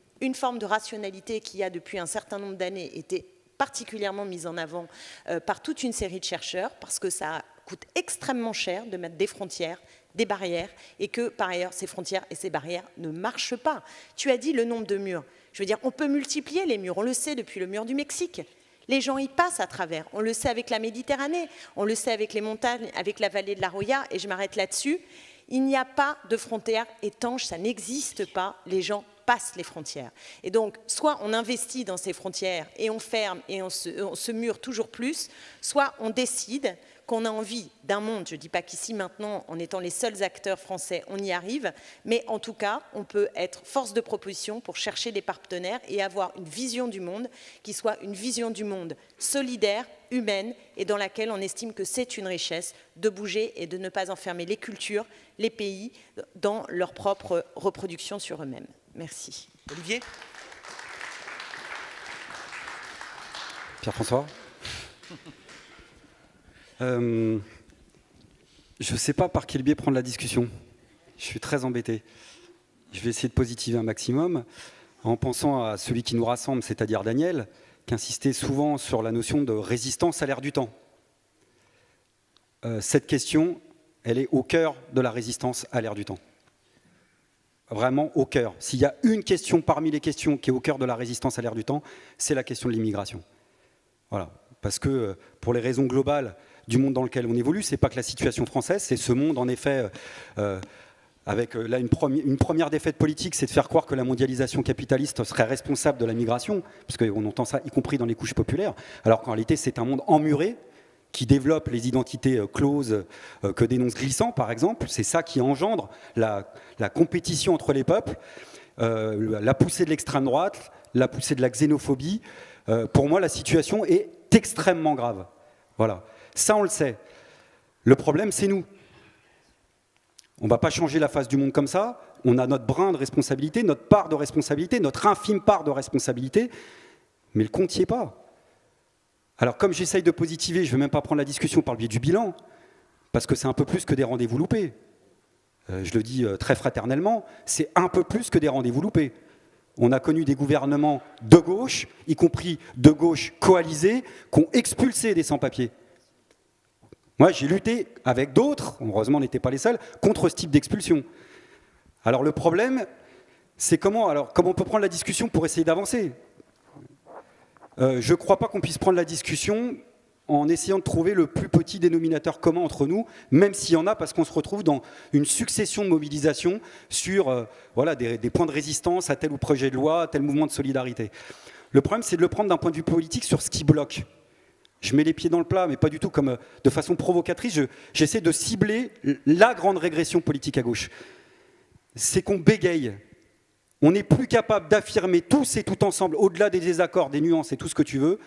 qui a depuis un certain nombre d'années été particulièrement mise en avant par toute une série de chercheurs, parce que ça coûte extrêmement cher de mettre des frontières, des barrières, et que, par ailleurs, ces frontières et ces barrières ne marchent pas. Tu as dit le nombre de murs. Je veux dire, on peut multiplier les murs, on le sait depuis le mur du Mexique. Les gens y passent à travers. On le sait avec la Méditerranée, on le sait avec les montagnes, avec la vallée de la Roya, et je m'arrête là-dessus. Il n'y a pas de frontières étanches, ça n'existe pas. Les gens passent les frontières. Et donc, soit on investit dans ces frontières et on ferme et on se mure toujours plus, soit on décide qu'on a envie d'un monde, je ne dis pas qu'ici maintenant, en étant les seuls acteurs français, on y arrive, mais en tout cas, on peut être force de proposition pour chercher des partenaires et avoir une vision du monde qui soit une vision du monde solidaire, humaine, et dans laquelle on estime que c'est une richesse de bouger et de ne pas enfermer les cultures, les pays, dans leur propre reproduction sur eux-mêmes. Merci. Olivier ? Pierre-François ? Je ne sais pas par quel biais prendre la discussion. Je suis très embêté. Je vais essayer de positiver un maximum en pensant à celui qui nous rassemble, c'est-à-dire Daniel, qui insistait souvent sur la notion de résistance à l'ère du temps. Cette question, elle est au cœur de la résistance à l'ère du temps. Vraiment au cœur. S'il y a une question parmi les questions qui est au cœur de la résistance à l'ère du temps, c'est la question de l'immigration. Voilà. Parce que pour les raisons globales du monde dans lequel on évolue, c'est pas que la situation française, c'est ce monde en effet avec là une première défaite politique, c'est de faire croire que la mondialisation capitaliste serait responsable de la migration, parce qu'on entend ça y compris dans les couches populaires, alors qu'en réalité c'est un monde emmuré qui développe les identités closes que dénonce Glissant par exemple. C'est ça qui engendre la compétition entre les peuples, la poussée de l'extrême droite, la poussée de la xénophobie. Pour moi la situation est extrêmement grave. Voilà, ça on le sait. Le problème c'est nous. On ne va pas changer la face du monde comme ça. On a notre brin de responsabilité, notre part de responsabilité, notre infime part de responsabilité, mais le compte n'y est pas. Alors comme j'essaye de positiver, je ne vais même pas prendre la discussion par le biais du bilan, parce que c'est un peu plus que des rendez-vous loupés. Je le dis très fraternellement, c'est un peu plus que des rendez-vous loupés. On a connu des gouvernements de gauche, y compris de gauche coalisés, qui ont expulsé des sans-papiers. Moi, j'ai lutté avec d'autres, heureusement on n'était pas les seuls, contre ce type d'expulsion. Alors le problème, c'est comment on peut prendre la discussion pour essayer d'avancer. Je ne crois pas qu'on puisse prendre la discussion en essayant de trouver le plus petit dénominateur commun entre nous, même s'il y en a, parce qu'on se retrouve dans une succession de mobilisations sur des points de résistance à tel ou projet de loi, à tel mouvement de solidarité. Le problème, c'est de le prendre d'un point de vue politique sur ce qui bloque. Je mets les pieds dans le plat, mais pas du tout comme de façon provocatrice. J'essaie de cibler la grande régression politique à gauche. C'est qu'on bégaye. On n'est plus capable d'affirmer tous et tout ensemble, au-delà des désaccords, des nuances et tout ce que tu veux,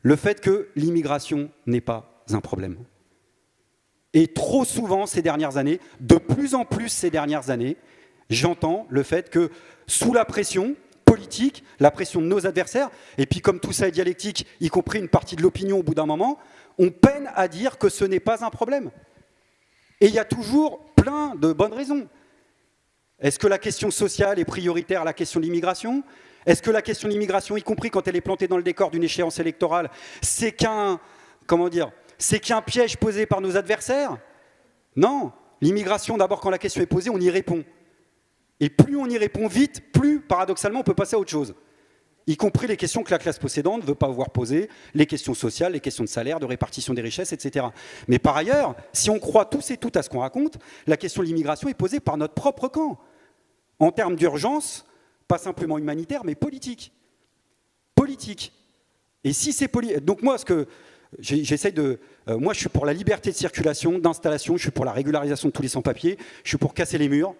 le fait que l'immigration n'est pas un problème. Et trop souvent ces dernières années, de plus en plus ces dernières années, j'entends le fait que sous la pression politique, la pression de nos adversaires, et puis comme tout ça est dialectique, y compris une partie de l'opinion au bout d'un moment, on peine à dire que ce n'est pas un problème. Et il y a toujours plein de bonnes raisons. Est-ce que la question sociale est prioritaire à la question de l'immigration ? Est-ce que la question de l'immigration, y compris quand elle est plantée dans le décor d'une échéance électorale, c'est qu'un piège posé par nos adversaires ? Non. L'immigration, d'abord, quand la question est posée, on y répond. Et plus on y répond vite, plus, paradoxalement, on peut passer à autre chose. Y compris les questions que la classe possédante ne veut pas voir posées, les questions sociales, les questions de salaire, de répartition des richesses, etc. Mais par ailleurs, si on croit tous et toutes à ce qu'on raconte, la question de l'immigration est posée par notre propre camp. En termes d'urgence, pas simplement humanitaire, mais politique. Politique. Et si c'est politique... Donc moi, moi, je suis pour la liberté de circulation, d'installation, je suis pour la régularisation de tous les sans-papiers, je suis pour casser les murs.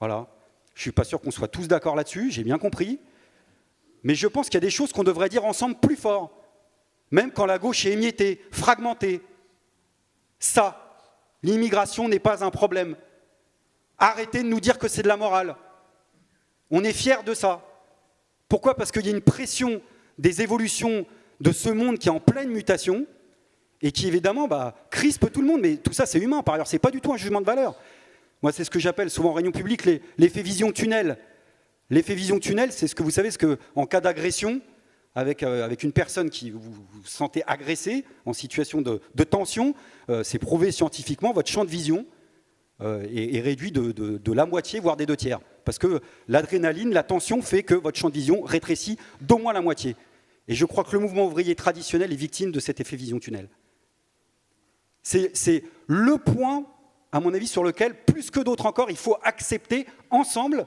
Voilà. Je ne suis pas sûr qu'on soit tous d'accord là-dessus, j'ai bien compris. Mais je pense qu'il y a des choses qu'on devrait dire ensemble plus fort. Même quand la gauche est émiettée, fragmentée. Ça, l'immigration n'est pas un problème. Arrêtez de nous dire que c'est de la morale. On est fiers de ça. Pourquoi ? Parce qu'il y a une pression des évolutions de ce monde qui est en pleine mutation et qui, évidemment, crispe tout le monde. Mais tout ça, c'est humain. Par ailleurs, ce n'est pas du tout un jugement de valeur. Moi, c'est ce que j'appelle souvent en réunion publique l'effet vision tunnel. L'effet vision tunnel, c'est ce que vous savez, en cas d'agression, avec une personne qui vous sentez agressé, en situation de tension, c'est prouvé scientifiquement, votre champ de vision est réduit de la moitié, voire des 2/3. Parce que l'adrénaline, la tension fait que votre champ de vision rétrécit d'au moins la moitié. Et je crois que le mouvement ouvrier traditionnel est victime de cet effet vision tunnel. C'est le point, à mon avis, sur lequel, plus que d'autres encore, il faut accepter ensemble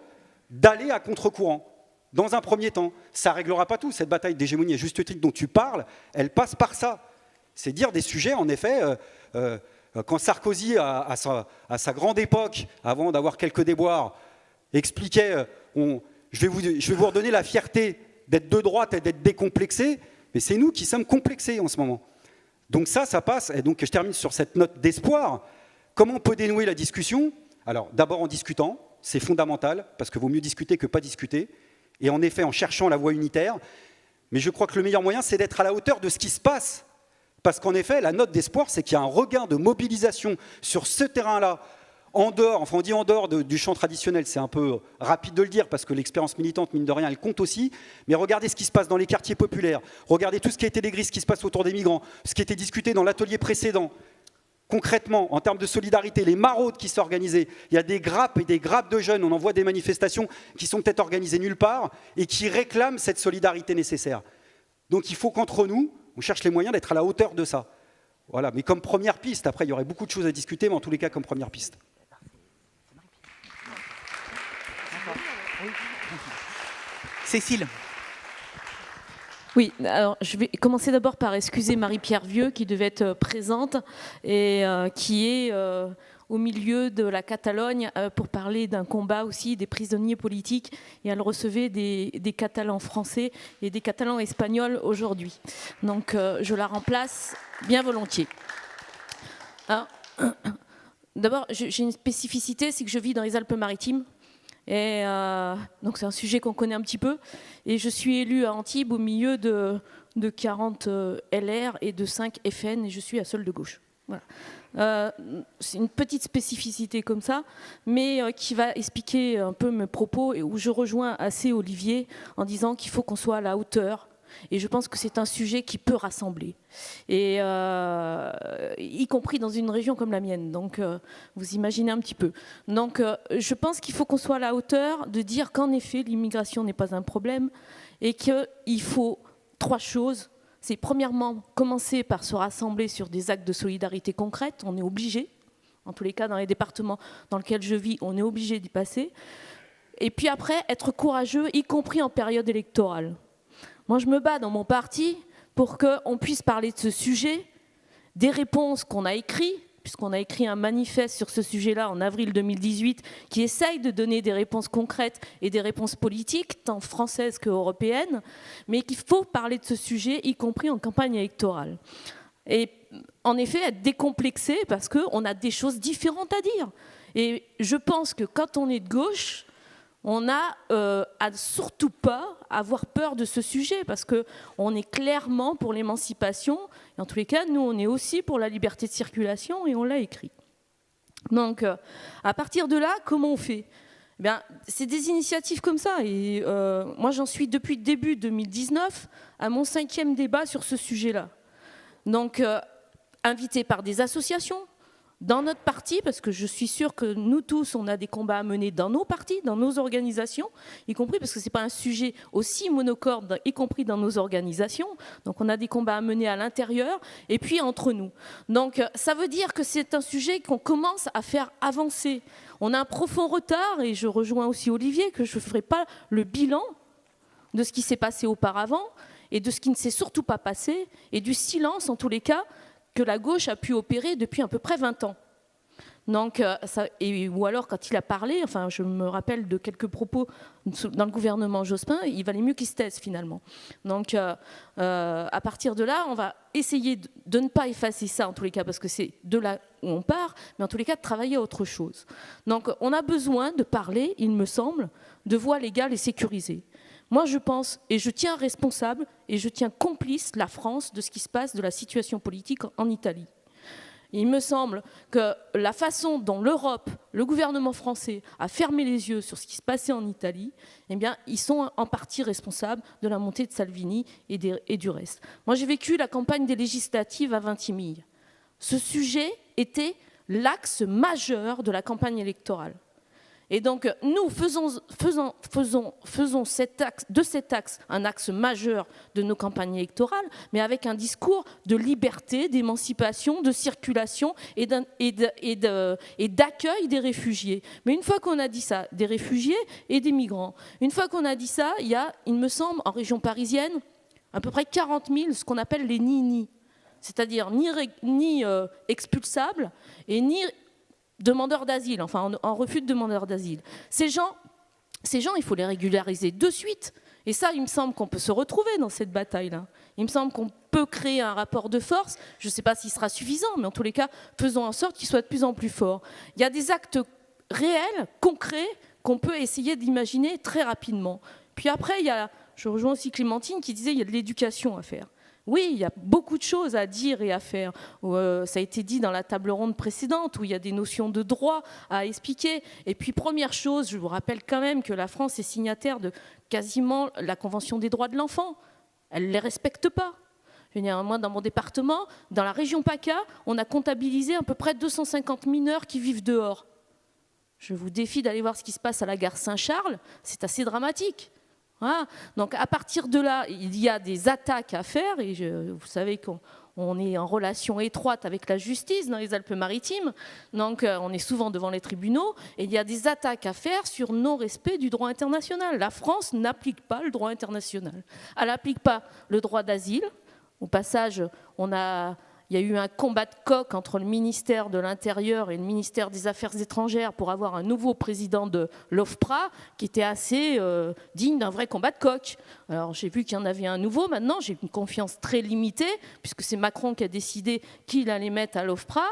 d'aller à contre-courant. Dans un premier temps, ça ne réglera pas tout. Cette bataille d'hégémonie et juste titre dont tu parles, elle passe par ça. C'est dire des sujets, en effet, quand Sarkozy, à sa grande époque, avant d'avoir quelques déboires, expliquait je vais vous redonner la fierté d'être de droite et d'être décomplexé, mais c'est nous qui sommes complexés en ce moment. Donc ça passe. Et donc je termine sur cette note d'espoir. Comment on peut dénouer la discussion ? Alors d'abord en discutant, c'est fondamental, parce qu'il vaut mieux discuter que pas discuter. Et en effet, en cherchant la voie unitaire. Mais je crois que le meilleur moyen, c'est d'être à la hauteur de ce qui se passe. Parce qu'en effet, la note d'espoir, c'est qu'il y a un regain de mobilisation sur ce terrain-là, en dehors, enfin on dit en dehors du champ traditionnel, c'est un peu rapide de le dire, parce que l'expérience militante, mine de rien, elle compte aussi. Mais regardez ce qui se passe dans les quartiers populaires. Regardez tout ce qui a été décrit, ce qui se passe autour des migrants, ce qui a été discuté dans l'atelier précédent. Concrètement, en termes de solidarité, les maraudes qui sont organisées, il y a des grappes et des grappes de jeunes, on en voit des manifestations qui sont peut-être organisées nulle part et qui réclament cette solidarité nécessaire. Donc il faut qu'entre nous, On cherche les moyens d'être à la hauteur de ça. Voilà, mais comme première piste, après il y aurait beaucoup de choses à discuter, mais en tous les cas comme première piste. Cécile. Oui, alors je vais commencer d'abord par excuser Marie-Pierre Vieux qui devait être présente et qui est au milieu de la Catalogne pour parler d'un combat aussi des prisonniers politiques, et elle recevait des Catalans français et des Catalans espagnols aujourd'hui. Donc je la remplace bien volontiers. Alors, d'abord, j'ai une spécificité, c'est que je vis dans les Alpes-Maritimes. Et donc c'est un sujet qu'on connaît un petit peu. Et je suis élue à Antibes au milieu de 40 LR et de 5 FN, et je suis à seule de gauche. Voilà. C'est une petite spécificité comme ça, mais qui va expliquer un peu mes propos, et où je rejoins assez Olivier en disant qu'il faut qu'on soit à la hauteur. Et je pense que c'est un sujet qui peut rassembler, et y compris dans une région comme la mienne. Donc, vous imaginez un petit peu. Donc, je pense qu'il faut qu'on soit à la hauteur de dire qu'en effet, l'immigration n'est pas un problème, et qu'il faut 3 choses. C'est premièrement commencer par se rassembler sur des actes de solidarité concrètes. On est obligé. En tous les cas, dans les départements dans lesquels je vis, on est obligé d'y passer. Et puis après, être courageux, y compris en période électorale. Moi, je me bats dans mon parti pour qu'on puisse parler de ce sujet, des réponses qu'on a écrites, puisqu'on a écrit un manifeste sur ce sujet-là en avril 2018, qui essaye de donner des réponses concrètes et des réponses politiques, tant françaises qu'européennes, mais qu'il faut parler de ce sujet, y compris en campagne électorale. Et en effet, être décomplexé, parce qu'on a des choses différentes à dire. Et je pense que quand on est de gauche, on n'a surtout pas à avoir peur de ce sujet, parce qu'on est clairement pour l'émancipation, et en tous les cas, nous, on est aussi pour la liberté de circulation, et on l'a écrit. Donc, à partir de là, comment on fait ? Eh bien, c'est des initiatives comme ça, et moi, j'en suis depuis début 2019 à mon 5e débat sur ce sujet-là. Donc, invité par des associations, dans notre parti, parce que je suis sûre que nous tous, on a des combats à mener dans nos partis, dans nos organisations, y compris parce que ce n'est pas un sujet aussi monocorde, y compris dans nos organisations. Donc on a des combats à mener à l'intérieur et puis entre nous. Donc ça veut dire que c'est un sujet qu'on commence à faire avancer. On a un profond retard, et je rejoins aussi Olivier, que je ne ferai pas le bilan de ce qui s'est passé auparavant et de ce qui ne s'est surtout pas passé, et du silence, en tous les cas, que la gauche a pu opérer depuis à peu près 20 ans. Donc, ou alors, quand il a parlé, enfin, je me rappelle de quelques propos dans le gouvernement Jospin, il valait mieux qu'il se taise, finalement. Donc, à partir de là, on va essayer de ne pas effacer ça, en tous les cas, parce que c'est de là où on part, mais en tous les cas, de travailler à autre chose. Donc, on a besoin de parler, il me semble, de voies légales et sécurisées. Moi, je pense, et je tiens responsable, et je tiens complice la France de ce qui se passe, de la situation politique en Italie. Il me semble que la façon dont l'Europe, le gouvernement français, a fermé les yeux sur ce qui se passait en Italie, eh bien, ils sont en partie responsables de la montée de Salvini et du reste. Moi, j'ai vécu la campagne des législatives à Vintimille. Ce sujet était l'axe majeur de la campagne électorale. Et donc, nous faisons de cet axe un axe majeur de nos campagnes électorales, mais avec un discours de liberté, d'émancipation, de circulation et d'accueil des réfugiés. Mais une fois qu'on a dit ça, des réfugiés et des migrants, une fois qu'on a dit ça, il y a, il me semble, en région parisienne, à peu près 40 000, ce qu'on appelle les ni-ni, c'est-à-dire ni expulsables et ni demandeurs d'asile, enfin en refus de demandeurs d'asile. Ces gens, il faut les régulariser de suite. Et ça, il me semble qu'on peut se retrouver dans cette bataille-là. Il me semble qu'on peut créer un rapport de force. Je ne sais pas s'il sera suffisant, mais en tous les cas, faisons en sorte qu'il soit de plus en plus fort. Il y a des actes réels, concrets, qu'on peut essayer d'imaginer très rapidement. Puis après, je rejoins aussi Clémentine qui disait qu'il y a de l'éducation à faire. Oui, il y a beaucoup de choses à dire et à faire. Ça a été dit dans la table ronde précédente, où il y a des notions de droit à expliquer. Et puis, première chose, je vous rappelle quand même que la France est signataire de quasiment la Convention des droits de l'enfant. Elle ne les respecte pas. Je veux dire, moi, dans mon département, dans la région PACA, on a comptabilisé à peu près 250 mineurs qui vivent dehors. Je vous défie d'aller voir ce qui se passe à la gare Saint-Charles. C'est assez dramatique. Voilà. Donc à partir de là, il y a des attaques à faire, et vous savez qu'on est en relation étroite avec la justice dans les Alpes-Maritimes, donc on est souvent devant les tribunaux, et il y a des attaques à faire sur non-respect du droit international. La France n'applique pas le droit international. Elle n'applique pas le droit d'asile. Au passage, il y a eu un combat de coq entre le ministère de l'Intérieur et le ministère des Affaires étrangères pour avoir un nouveau président de l'OFPRA qui était assez digne d'un vrai combat de coq. Alors j'ai vu qu'il y en avait un nouveau maintenant, j'ai une confiance très limitée, puisque c'est Macron qui a décidé qu'il allait mettre à l'OFPRA,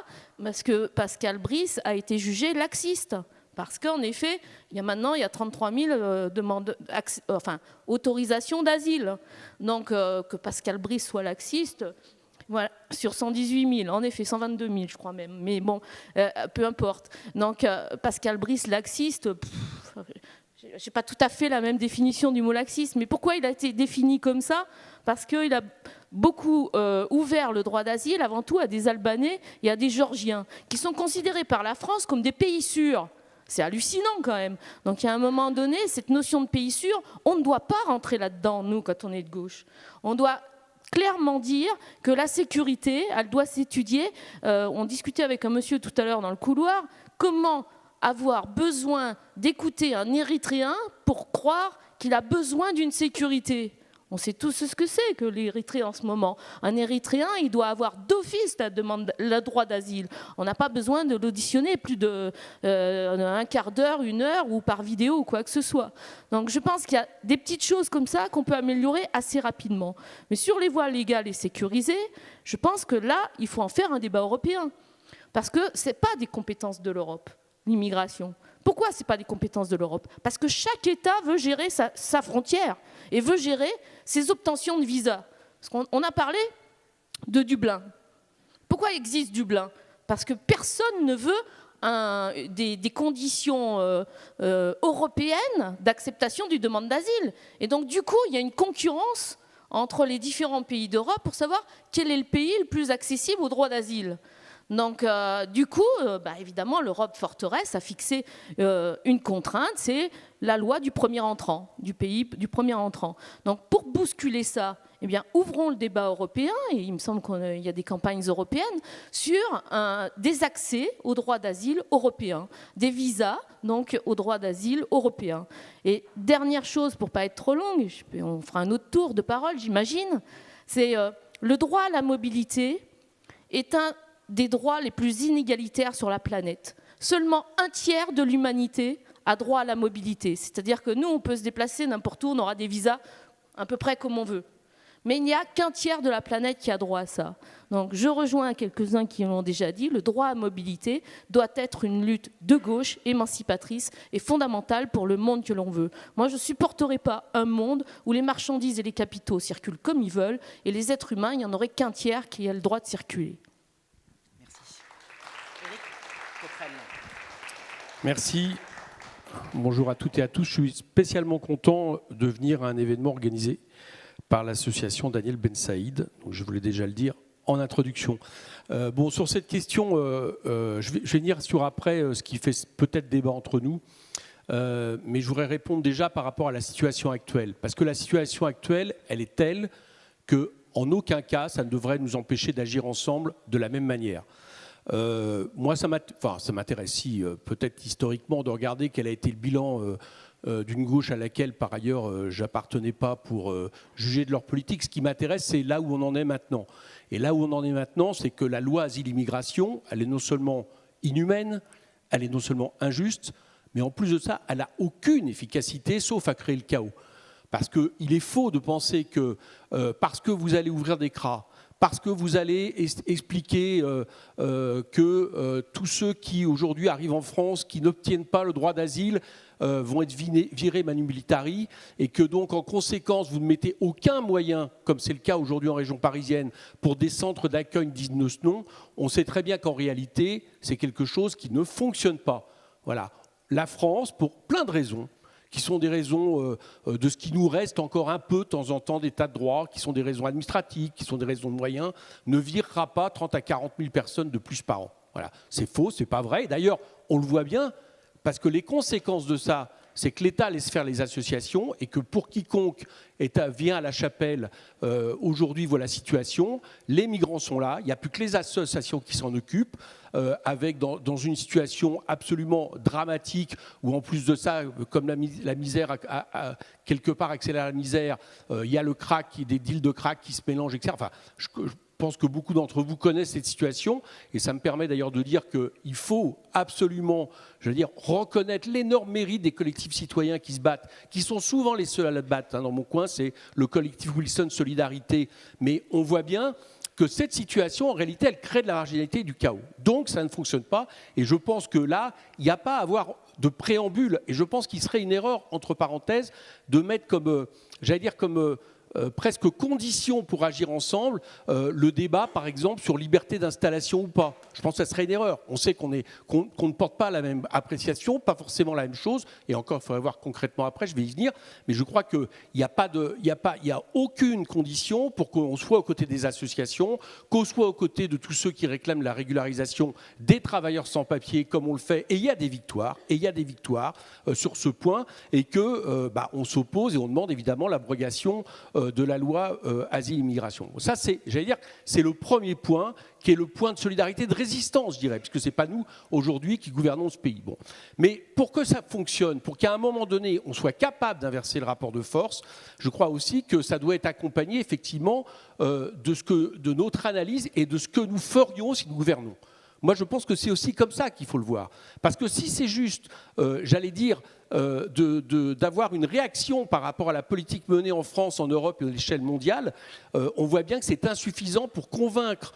parce que Pascal Brice a été jugé laxiste. Parce qu'en effet, il y a 33 000 autorisations d'asile. Donc que Pascal Brice soit laxiste... Voilà, sur 118 000, en effet, 122 000, je crois même. Mais bon, peu importe. Donc, Pascal Brice, laxiste, je n'ai pas tout à fait la même définition du mot laxiste. Mais pourquoi il a été défini comme ça? Parce qu'il a beaucoup ouvert le droit d'asile, avant tout, à des Albanais et à des Géorgiens, qui sont considérés par la France comme des pays sûrs. C'est hallucinant quand même. Donc, il y a un moment donné, cette notion de pays sûr, on ne doit pas rentrer là-dedans, nous, quand on est de gauche. On doit clairement dire que la sécurité, elle doit s'étudier. On discutait avec un monsieur tout à l'heure dans le couloir, comment avoir besoin d'écouter un Érythréen pour croire qu'il a besoin d'une sécurité. On sait tous ce que c'est que l'Érythrée en ce moment. Un Érythréen, il doit avoir d'office le droit d'asile. On n'a pas besoin de l'auditionner plus un quart d'heure, une heure ou par vidéo ou quoi que ce soit. Donc je pense qu'il y a des petites choses comme ça qu'on peut améliorer assez rapidement. Mais sur les voies légales et sécurisées, je pense que là, il faut en faire un débat européen. Parce que ce n'est pas des compétences de l'Europe, l'immigration. Pourquoi ce n'est pas des compétences de l'Europe? Parce que chaque État veut gérer sa frontière et veut gérer ses obtentions de visa. Parce qu'on a parlé de Dublin. Pourquoi existe Dublin? Parce que personne ne veut des conditions européennes d'acceptation du demande d'asile. Et donc, du coup, il y a une concurrence entre les différents pays d'Europe pour savoir quel est le pays le plus accessible au droit d'asile. Donc, du coup, évidemment, l'Europe forteresse a fixé une contrainte, c'est la loi du premier entrant, du pays du premier entrant. Donc, pour bousculer ça, eh bien, ouvrons le débat européen, et il me semble qu'il y a des campagnes européennes, sur des accès au droit d'asile européen, des visas, donc, au droit d'asile européen. Et dernière chose, pour ne pas être trop longue, on fera un autre tour de parole, j'imagine, c'est le droit à la mobilité est un des droits les plus inégalitaires sur la planète. Seulement un tiers de l'humanité a droit à la mobilité. C'est-à-dire que nous, on peut se déplacer n'importe où, on aura des visas à peu près comme on veut. Mais il n'y a qu'un tiers de la planète qui a droit à ça. Donc je rejoins quelques-uns qui l'ont déjà dit, le droit à mobilité doit être une lutte de gauche, émancipatrice et fondamentale pour le monde que l'on veut. Moi, je ne supporterai pas un monde où les marchandises et les capitaux circulent comme ils veulent et les êtres humains, il n'y en aurait qu'un tiers qui a le droit de circuler. Merci. Bonjour à toutes et à tous. Je suis spécialement content de venir à un événement organisé par l'association Daniel Ben Saïd. Donc je voulais déjà le dire en introduction. Sur cette question, je vais venir sur après ce qui fait peut-être débat entre nous. Mais je voudrais répondre déjà par rapport à la situation actuelle. Parce que la situation actuelle, elle est telle qu'en aucun cas, ça ne devrait nous empêcher d'agir ensemble de la même manière. Moi, ça m'intéresse peut-être historiquement de regarder quel a été le bilan d'une gauche à laquelle, par ailleurs, j'appartenais pas pour juger de leur politique. Ce qui m'intéresse, c'est là où on en est maintenant. Et là où on en est maintenant, c'est que la loi asile-immigration, elle est non seulement inhumaine, elle est non seulement injuste, mais en plus de ça, elle n'a aucune efficacité, sauf à créer le chaos. Parce qu'il est faux de penser que parce que vous allez ouvrir des CRA, parce que vous allez expliquer que tous ceux qui aujourd'hui arrivent en France, qui n'obtiennent pas le droit d'asile, vont être virés manu militari, et que donc en conséquence vous ne mettez aucun moyen, comme c'est le cas aujourd'hui en région parisienne, pour des centres d'accueil dignes de ce nom, on sait très bien qu'en réalité c'est quelque chose qui ne fonctionne pas. Voilà. La France, pour plein de raisons, qui sont des raisons de ce qui nous reste encore un peu de temps en temps d'état de droit, qui sont des raisons administratives, qui sont des raisons de moyens, ne virera pas 30 à 40 000 personnes de plus par an. Voilà. C'est faux, c'est pas vrai. D'ailleurs, on le voit bien, parce que les conséquences de ça, c'est que l'État laisse faire les associations et que pour quiconque vient à la chapelle, aujourd'hui voit la situation, les migrants sont là, il n'y a plus que les associations qui s'en occupent, avec dans une situation absolument dramatique, où en plus de ça, comme la misère a quelque part accélère la misère, il y a le crack, des deals de crack qui se mélangent, etc. Enfin, je pense que beaucoup d'entre vous connaissent cette situation, et ça me permet d'ailleurs de dire qu'il faut absolument, je veux dire, reconnaître l'énorme mérite des collectifs citoyens qui se battent, qui sont souvent les seuls à la battre. Dans mon coin, c'est le collectif Wilson Solidarité, mais on voit bien que cette situation, en réalité, elle crée de la marginalité et du chaos. Donc, ça ne fonctionne pas, et je pense que là, il n'y a pas à avoir de préambule, et je pense qu'il serait une erreur, entre parenthèses, de mettre comme, j'allais dire, comme presque condition pour agir ensemble, le débat, par exemple, sur liberté d'installation ou pas. Je pense que ça serait une erreur. On sait qu'on ne porte pas la même appréciation, pas forcément la même chose, et encore, il faudrait voir concrètement après, je vais y venir, mais je crois qu'il n'y a aucune condition pour qu'on soit aux côtés des associations, qu'on soit aux côtés de tous ceux qui réclament la régularisation des travailleurs sans papier, comme on le fait, et il y a des victoires, sur ce point, et que on s'oppose et on demande évidemment l'abrogation de la loi asile-immigration. Ça, j'allais dire, c'est le premier point, qui est le point de solidarité, de résistance, je dirais, puisque ce n'est pas nous, aujourd'hui, qui gouvernons ce pays. Bon. Mais pour que ça fonctionne, pour qu'à un moment donné, on soit capable d'inverser le rapport de force, je crois aussi que ça doit être accompagné, effectivement, de notre analyse et de ce que nous ferions si nous gouvernons. Moi, je pense que c'est aussi comme ça qu'il faut le voir. Parce que si c'est juste, j'allais dire, d'avoir une réaction par rapport à la politique menée en France, en Europe et à l'échelle mondiale, on voit bien que c'est insuffisant pour convaincre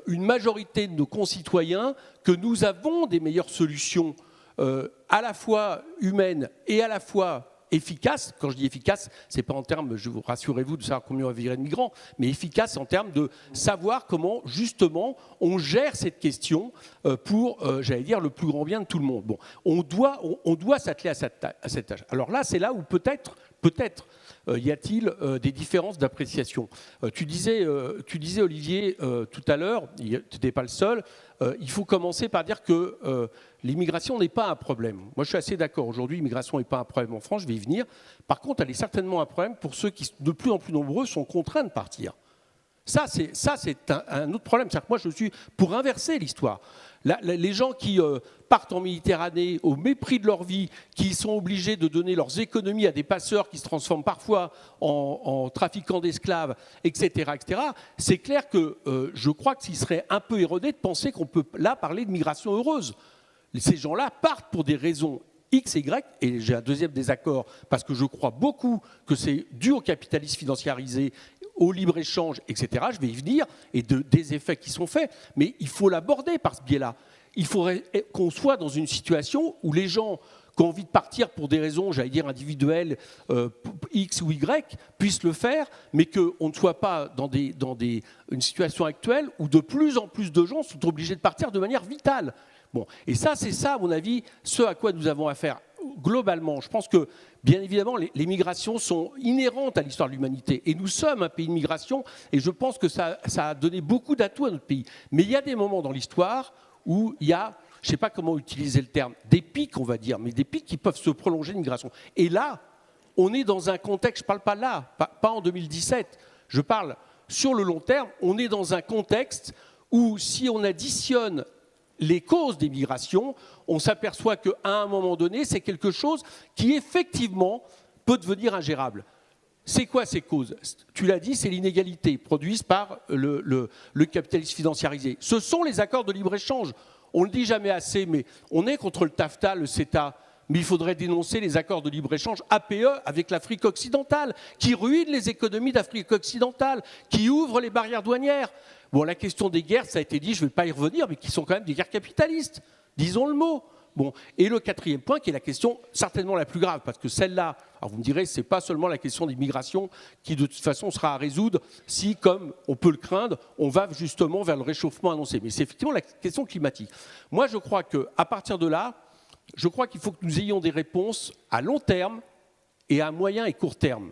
une majorité de nos concitoyens que nous avons des meilleures solutions à la fois humaines et à la fois efficace, quand je dis efficace, ce n'est pas en termes, rassurez-vous, de savoir combien on va virer de migrants, mais efficace en termes de savoir comment, justement, on gère cette question pour, j'allais dire, le plus grand bien de tout le monde. Bon, on doit s'atteler à cette tâche. Alors là, c'est là où peut-être, y a-t-il des différences d'appréciation. Tu disais, Olivier, tout à l'heure, tu n'étais pas le seul, il faut commencer par dire que l'immigration n'est pas un problème. Moi, je suis assez d'accord. Aujourd'hui, l'immigration n'est pas un problème en France, je vais y venir. Par contre, elle est certainement un problème pour ceux qui, de plus en plus nombreux, sont contraints de partir. Ça, c'est un autre problème. C'est-à-dire que moi, je suis pour inverser l'histoire. Les gens qui partent en Méditerranée au mépris de leur vie, qui sont obligés de donner leurs économies à des passeurs qui se transforment parfois en trafiquants d'esclaves, etc., c'est clair que je crois qu'il serait un peu erroné de penser qu'on peut là parler de migration heureuse. Ces gens-là partent pour des raisons X, Y, et j'ai un deuxième désaccord, parce que je crois beaucoup que c'est dû au capitalisme financiarisé, au libre-échange, etc., je vais y venir, et des effets qui sont faits, mais il faut l'aborder par ce biais-là. Il faudrait qu'on soit dans une situation où les gens qui ont envie de partir pour des raisons, j'allais dire, individuelles, X ou Y, puissent le faire, mais qu'on ne soit pas dans une situation actuelle où de plus en plus de gens sont obligés de partir de manière vitale. Bon, et ça, c'est ça, à mon avis, ce à quoi nous avons affaire globalement. Je pense que, bien évidemment, les migrations sont inhérentes à l'histoire de l'humanité. Et nous sommes un pays de migration, et je pense que ça a donné beaucoup d'atouts à notre pays. Mais il y a des moments dans l'histoire où il y a, je ne sais pas comment utiliser le terme, des pics, on va dire, mais des pics qui peuvent se prolonger de migration. Et là, on est dans un contexte, je ne parle pas là, pas en 2017, je parle sur le long terme, on est dans un contexte où si on additionne les causes des migrations, on s'aperçoit qu'à un moment donné, c'est quelque chose qui, effectivement, peut devenir ingérable. C'est quoi ces causes? Tu l'as dit, c'est l'inégalité produite par le capitalisme financiarisé. Ce sont les accords de libre-échange. On ne le dit jamais assez, mais on est contre le TAFTA, le CETA. Mais il faudrait dénoncer les accords de libre-échange APE avec l'Afrique occidentale, qui ruinent les économies d'Afrique occidentale, qui ouvrent les barrières douanières. Bon, la question des guerres, ça a été dit, je ne vais pas y revenir, mais qui sont quand même des guerres capitalistes, disons le mot. Bon, et le quatrième point, qui est la question certainement la plus grave, parce que celle-là, alors vous me direz, ce n'est pas seulement la question des migrations qui de toute façon sera à résoudre si, comme on peut le craindre, on va justement vers le réchauffement annoncé. Mais c'est effectivement la question climatique. Moi, je crois qu'à partir de là, je crois qu'il faut que nous ayons des réponses à long terme et à moyen et court terme.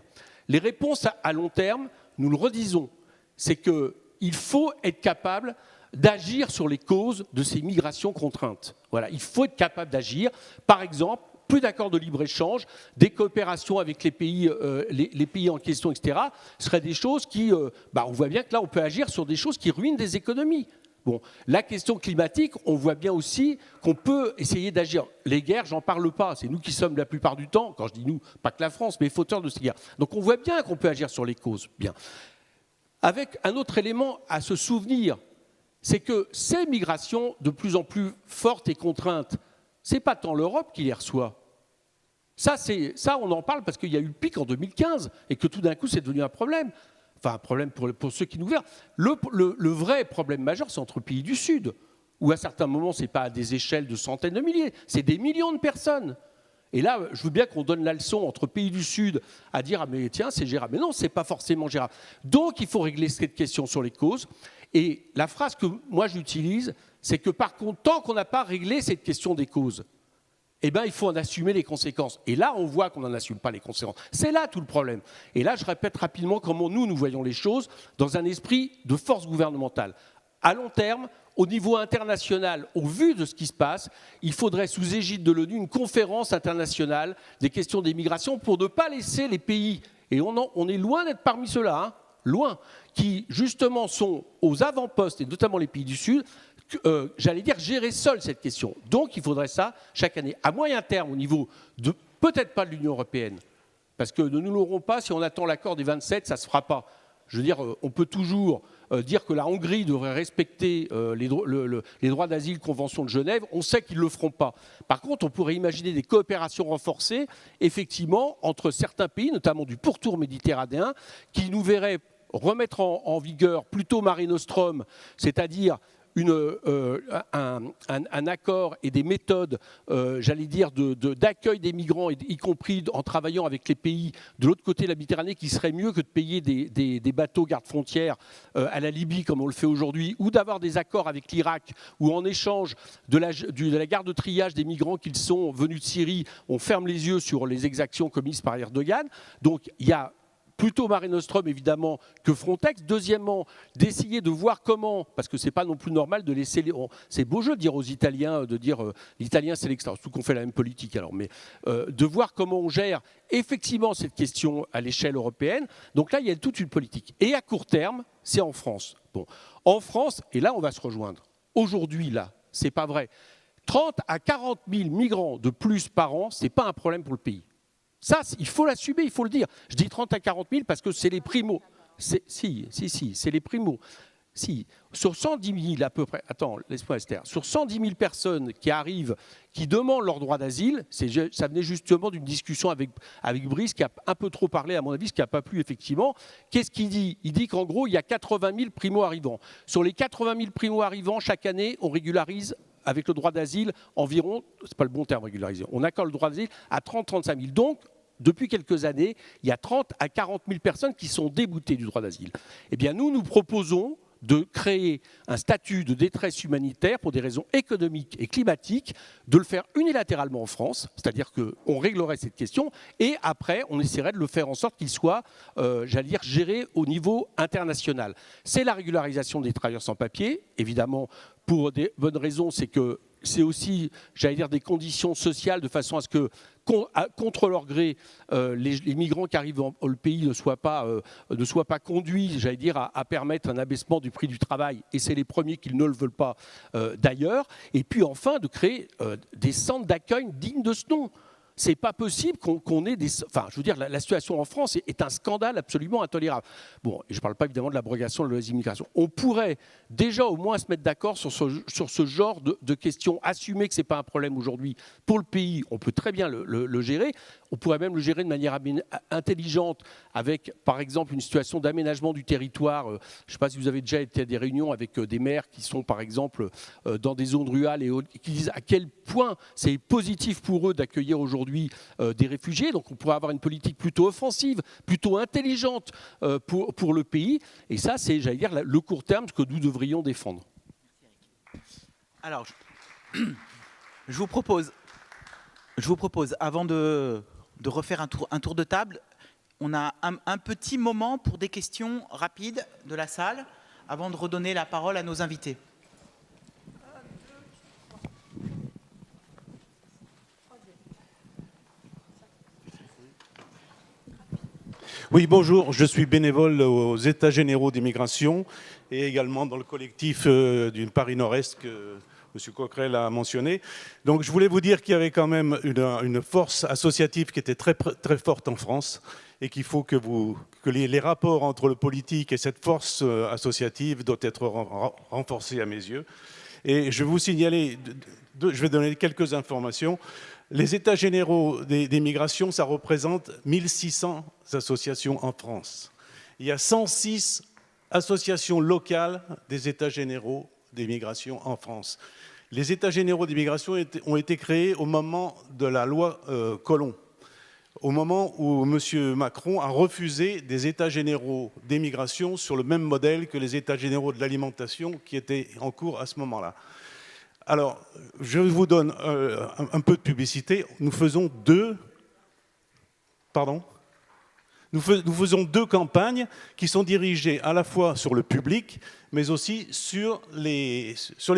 Les réponses à long terme, nous le redisons, c'est qu'il faut être capable d'agir sur les causes de ces migrations contraintes. Voilà, il faut être capable d'agir. Par exemple, plus d'accords de libre-échange, des coopérations avec les pays en question, etc., seraient des choses qui... on voit bien que là, on peut agir sur des choses qui ruinent des économies. Bon, la question climatique, on voit bien aussi qu'on peut essayer d'agir. Les guerres, j'en parle pas. C'est nous qui sommes la plupart du temps, quand je dis nous, pas que la France, mais fauteurs de ces guerres. Donc on voit bien qu'on peut agir sur les causes. Bien. Avec un autre élément à se souvenir, c'est que ces migrations de plus en plus fortes et contraintes, ce n'est pas tant l'Europe qui les reçoit. Ça, on en parle parce qu'il y a eu le pic en 2015 et que tout d'un coup, c'est devenu un problème. Enfin, un problème pour ceux qui nous verrent. Le vrai problème majeur, c'est entre pays du Sud, où à certains moments, ce n'est pas à des échelles de centaines de milliers, c'est des millions de personnes. Et là, je veux bien qu'on donne la leçon entre pays du Sud à dire « Ah mais tiens, c'est gérable ». Mais non, ce n'est pas forcément gérable. Donc, il faut régler cette question sur les causes. Et la phrase que moi j'utilise, c'est que par contre, tant qu'on n'a pas réglé cette question des causes, eh ben, il faut en assumer les conséquences. Et là, on voit qu'on n'en assume pas les conséquences. C'est là tout le problème. Et là, je répète rapidement comment nous voyons les choses dans un esprit de force gouvernementale. À long terme, au niveau international, au vu de ce qui se passe, il faudrait, sous égide de l'ONU, une conférence internationale des questions des migrations pour ne pas laisser les pays, et on est loin d'être parmi ceux-là, hein, loin, qui justement sont aux avant-postes, et notamment les pays du Sud, j'allais dire gérer seul cette question. Donc il faudrait ça chaque année. À moyen terme, au niveau de, peut-être pas de l'Union européenne, parce que ne nous l'aurons pas, si on attend l'accord des 27, ça ne se fera pas. Je veux dire, on peut toujours dire que la Hongrie devrait respecter les droits d'asile, Convention de Genève. On sait qu'ils ne le feront pas. Par contre, on pourrait imaginer des coopérations renforcées, effectivement, entre certains pays, notamment du pourtour méditerranéen, qui nous verraient remettre en vigueur plutôt Mare Nostrum, c'est-à-dire un accord et des méthodes, j'allais dire, d'accueil des migrants, y compris en travaillant avec les pays de l'autre côté de la Méditerranée, qui serait mieux que de payer des bateaux garde-frontières à la Libye, comme on le fait aujourd'hui, ou d'avoir des accords avec l'Irak, où en échange de la garde de triage des migrants qu'ils sont venus de Syrie, on ferme les yeux sur les exactions commises par Erdogan. Donc il y a plutôt Mare Nostrum, évidemment, que Frontex. Deuxièmement, d'essayer de voir comment, parce que ce n'est pas non plus normal de laisser... C'est beau jeu de dire aux Italiens, l'italien c'est l'extra, surtout qu'on fait la même politique alors, mais de voir comment on gère effectivement cette question à l'échelle européenne. Donc là, il y a toute une politique. Et à court terme, c'est en France. Bon, en France, et là on va se rejoindre, aujourd'hui là, c'est pas vrai, 30 à 40 000 migrants de plus par an, ce n'est pas un problème pour le pays. Ça, il faut l'assumer, il faut le dire. Je dis 30 à 40 000 parce que c'est les primos. Si, c'est les primos. Si, sur 110 000 à peu près, attends, laisse-moi Esther, sur 110 000 personnes qui arrivent, qui demandent leur droit d'asile, ça venait justement d'une discussion avec Brice, qui a un peu trop parlé, à mon avis, ce qui n'a pas plu effectivement. Qu'est-ce qu'il dit? Il dit qu'en gros, il y a 80 000 primo-arrivants. Sur les 80 000 primo-arrivants, chaque année, on régularise avec le droit d'asile environ, c'est pas le bon terme régularisé, on accorde le droit d'asile à 30-35 000. Donc, depuis quelques années, il y a 30 à 40 000 personnes qui sont déboutées du droit d'asile. Eh bien, nous proposons de créer un statut de détresse humanitaire pour des raisons économiques et climatiques, de le faire unilatéralement en France, c'est-à-dire qu'on réglerait cette question, et après, on essaierait de le faire en sorte qu'il soit, j'allais dire, géré au niveau international. C'est la régularisation des travailleurs sans papier, évidemment, pour des bonnes raisons, c'est que c'est aussi, j'allais dire, des conditions sociales de façon à ce que, contre leur gré, les migrants qui arrivent au pays ne soient pas conduits, j'allais dire, à permettre un abaissement du prix du travail. Et c'est les premiers qui ne le veulent pas d'ailleurs. Et puis enfin, de créer des centres d'accueil dignes de ce nom. C'est pas possible qu'on ait des... Enfin, je veux dire, la situation en France est un scandale absolument intolérable. Bon, et je ne parle pas évidemment de l'abrogation de l'immigration. On pourrait déjà au moins se mettre d'accord sur ce genre de questions, assumer que ce n'est pas un problème aujourd'hui pour le pays. On peut très bien le gérer. On pourrait même le gérer de manière intelligente avec, par exemple, une situation d'aménagement du territoire. Je ne sais pas si vous avez déjà été à des réunions avec des maires qui sont, par exemple, dans des zones rurales et qui disent à quel point c'est positif pour eux d'accueillir aujourd'hui des réfugiés. Donc on pourrait avoir une politique plutôt offensive, plutôt intelligente pour le pays. Et ça, c'est, j'allais dire, le court terme, ce que nous devrions défendre. Alors, je vous propose, avant de refaire un tour de table, on a un petit moment pour des questions rapides de la salle, avant de redonner la parole à nos invités. Oui, bonjour, je suis bénévole aux États généraux d'immigration et également dans le collectif du Paris Nord-Est que M. Coquerel a mentionné. Donc je voulais vous dire qu'il y avait quand même une force associative qui était très, très forte en France et qu'il faut que les rapports entre le politique et cette force associative doivent être renforcés à mes yeux. Et je vais vous signaler, je vais donner quelques informations. Les États généraux des migrations, ça représente 1600 associations en France. Il y a 106 associations locales des États généraux des migrations en France. Les États généraux des migrations ont été créés au moment de la loi Collomb, au moment où M. Macron a refusé des États généraux des migrations sur le même modèle que les États généraux de l'alimentation qui étaient en cours à ce moment-là. Alors, je vous donne un peu de publicité. Nous faisons deux campagnes qui sont dirigées à la fois sur le public, mais aussi sur les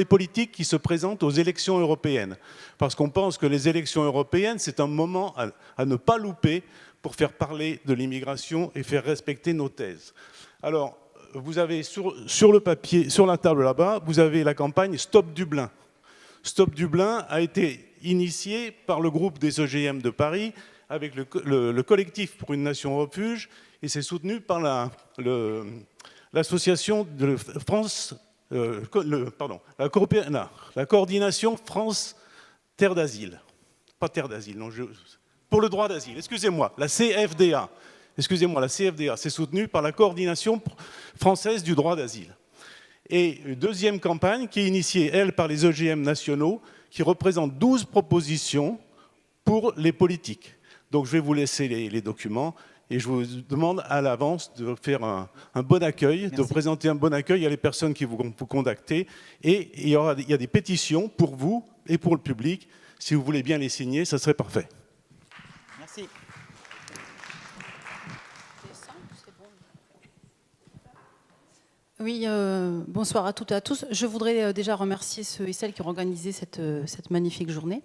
politiques qui se présentent aux élections européennes. Parce qu'on pense que les élections européennes, c'est un moment à ne pas louper pour faire parler de l'immigration et faire respecter nos thèses. Alors, vous avez sur le papier, sur la table là-bas, vous avez la campagne Stop Dublin. Stop Dublin a été initié par le groupe des OGM de Paris avec le collectif pour une nation refuge et c'est soutenu par l'association de France, la coordination France Terre d'Asile. Pas Terre d'Asile, non, pour le droit d'asile, excusez-moi, la CFDA. Excusez-moi, la CFDA, c'est soutenu par la coordination française du droit d'asile. Et une deuxième campagne qui est initiée, elle, par les OGM nationaux, qui représente 12 propositions pour les politiques. Donc je vais vous laisser les documents et je vous demande à l'avance de faire un bon accueil, de présenter un bon accueil à les personnes qui vous contacter. Et il y a des pétitions pour vous et pour le public. Si vous voulez bien les signer, ça serait parfait. Merci. Oui, bonsoir à toutes et à tous. Je voudrais déjà remercier ceux et celles qui ont organisé cette magnifique journée.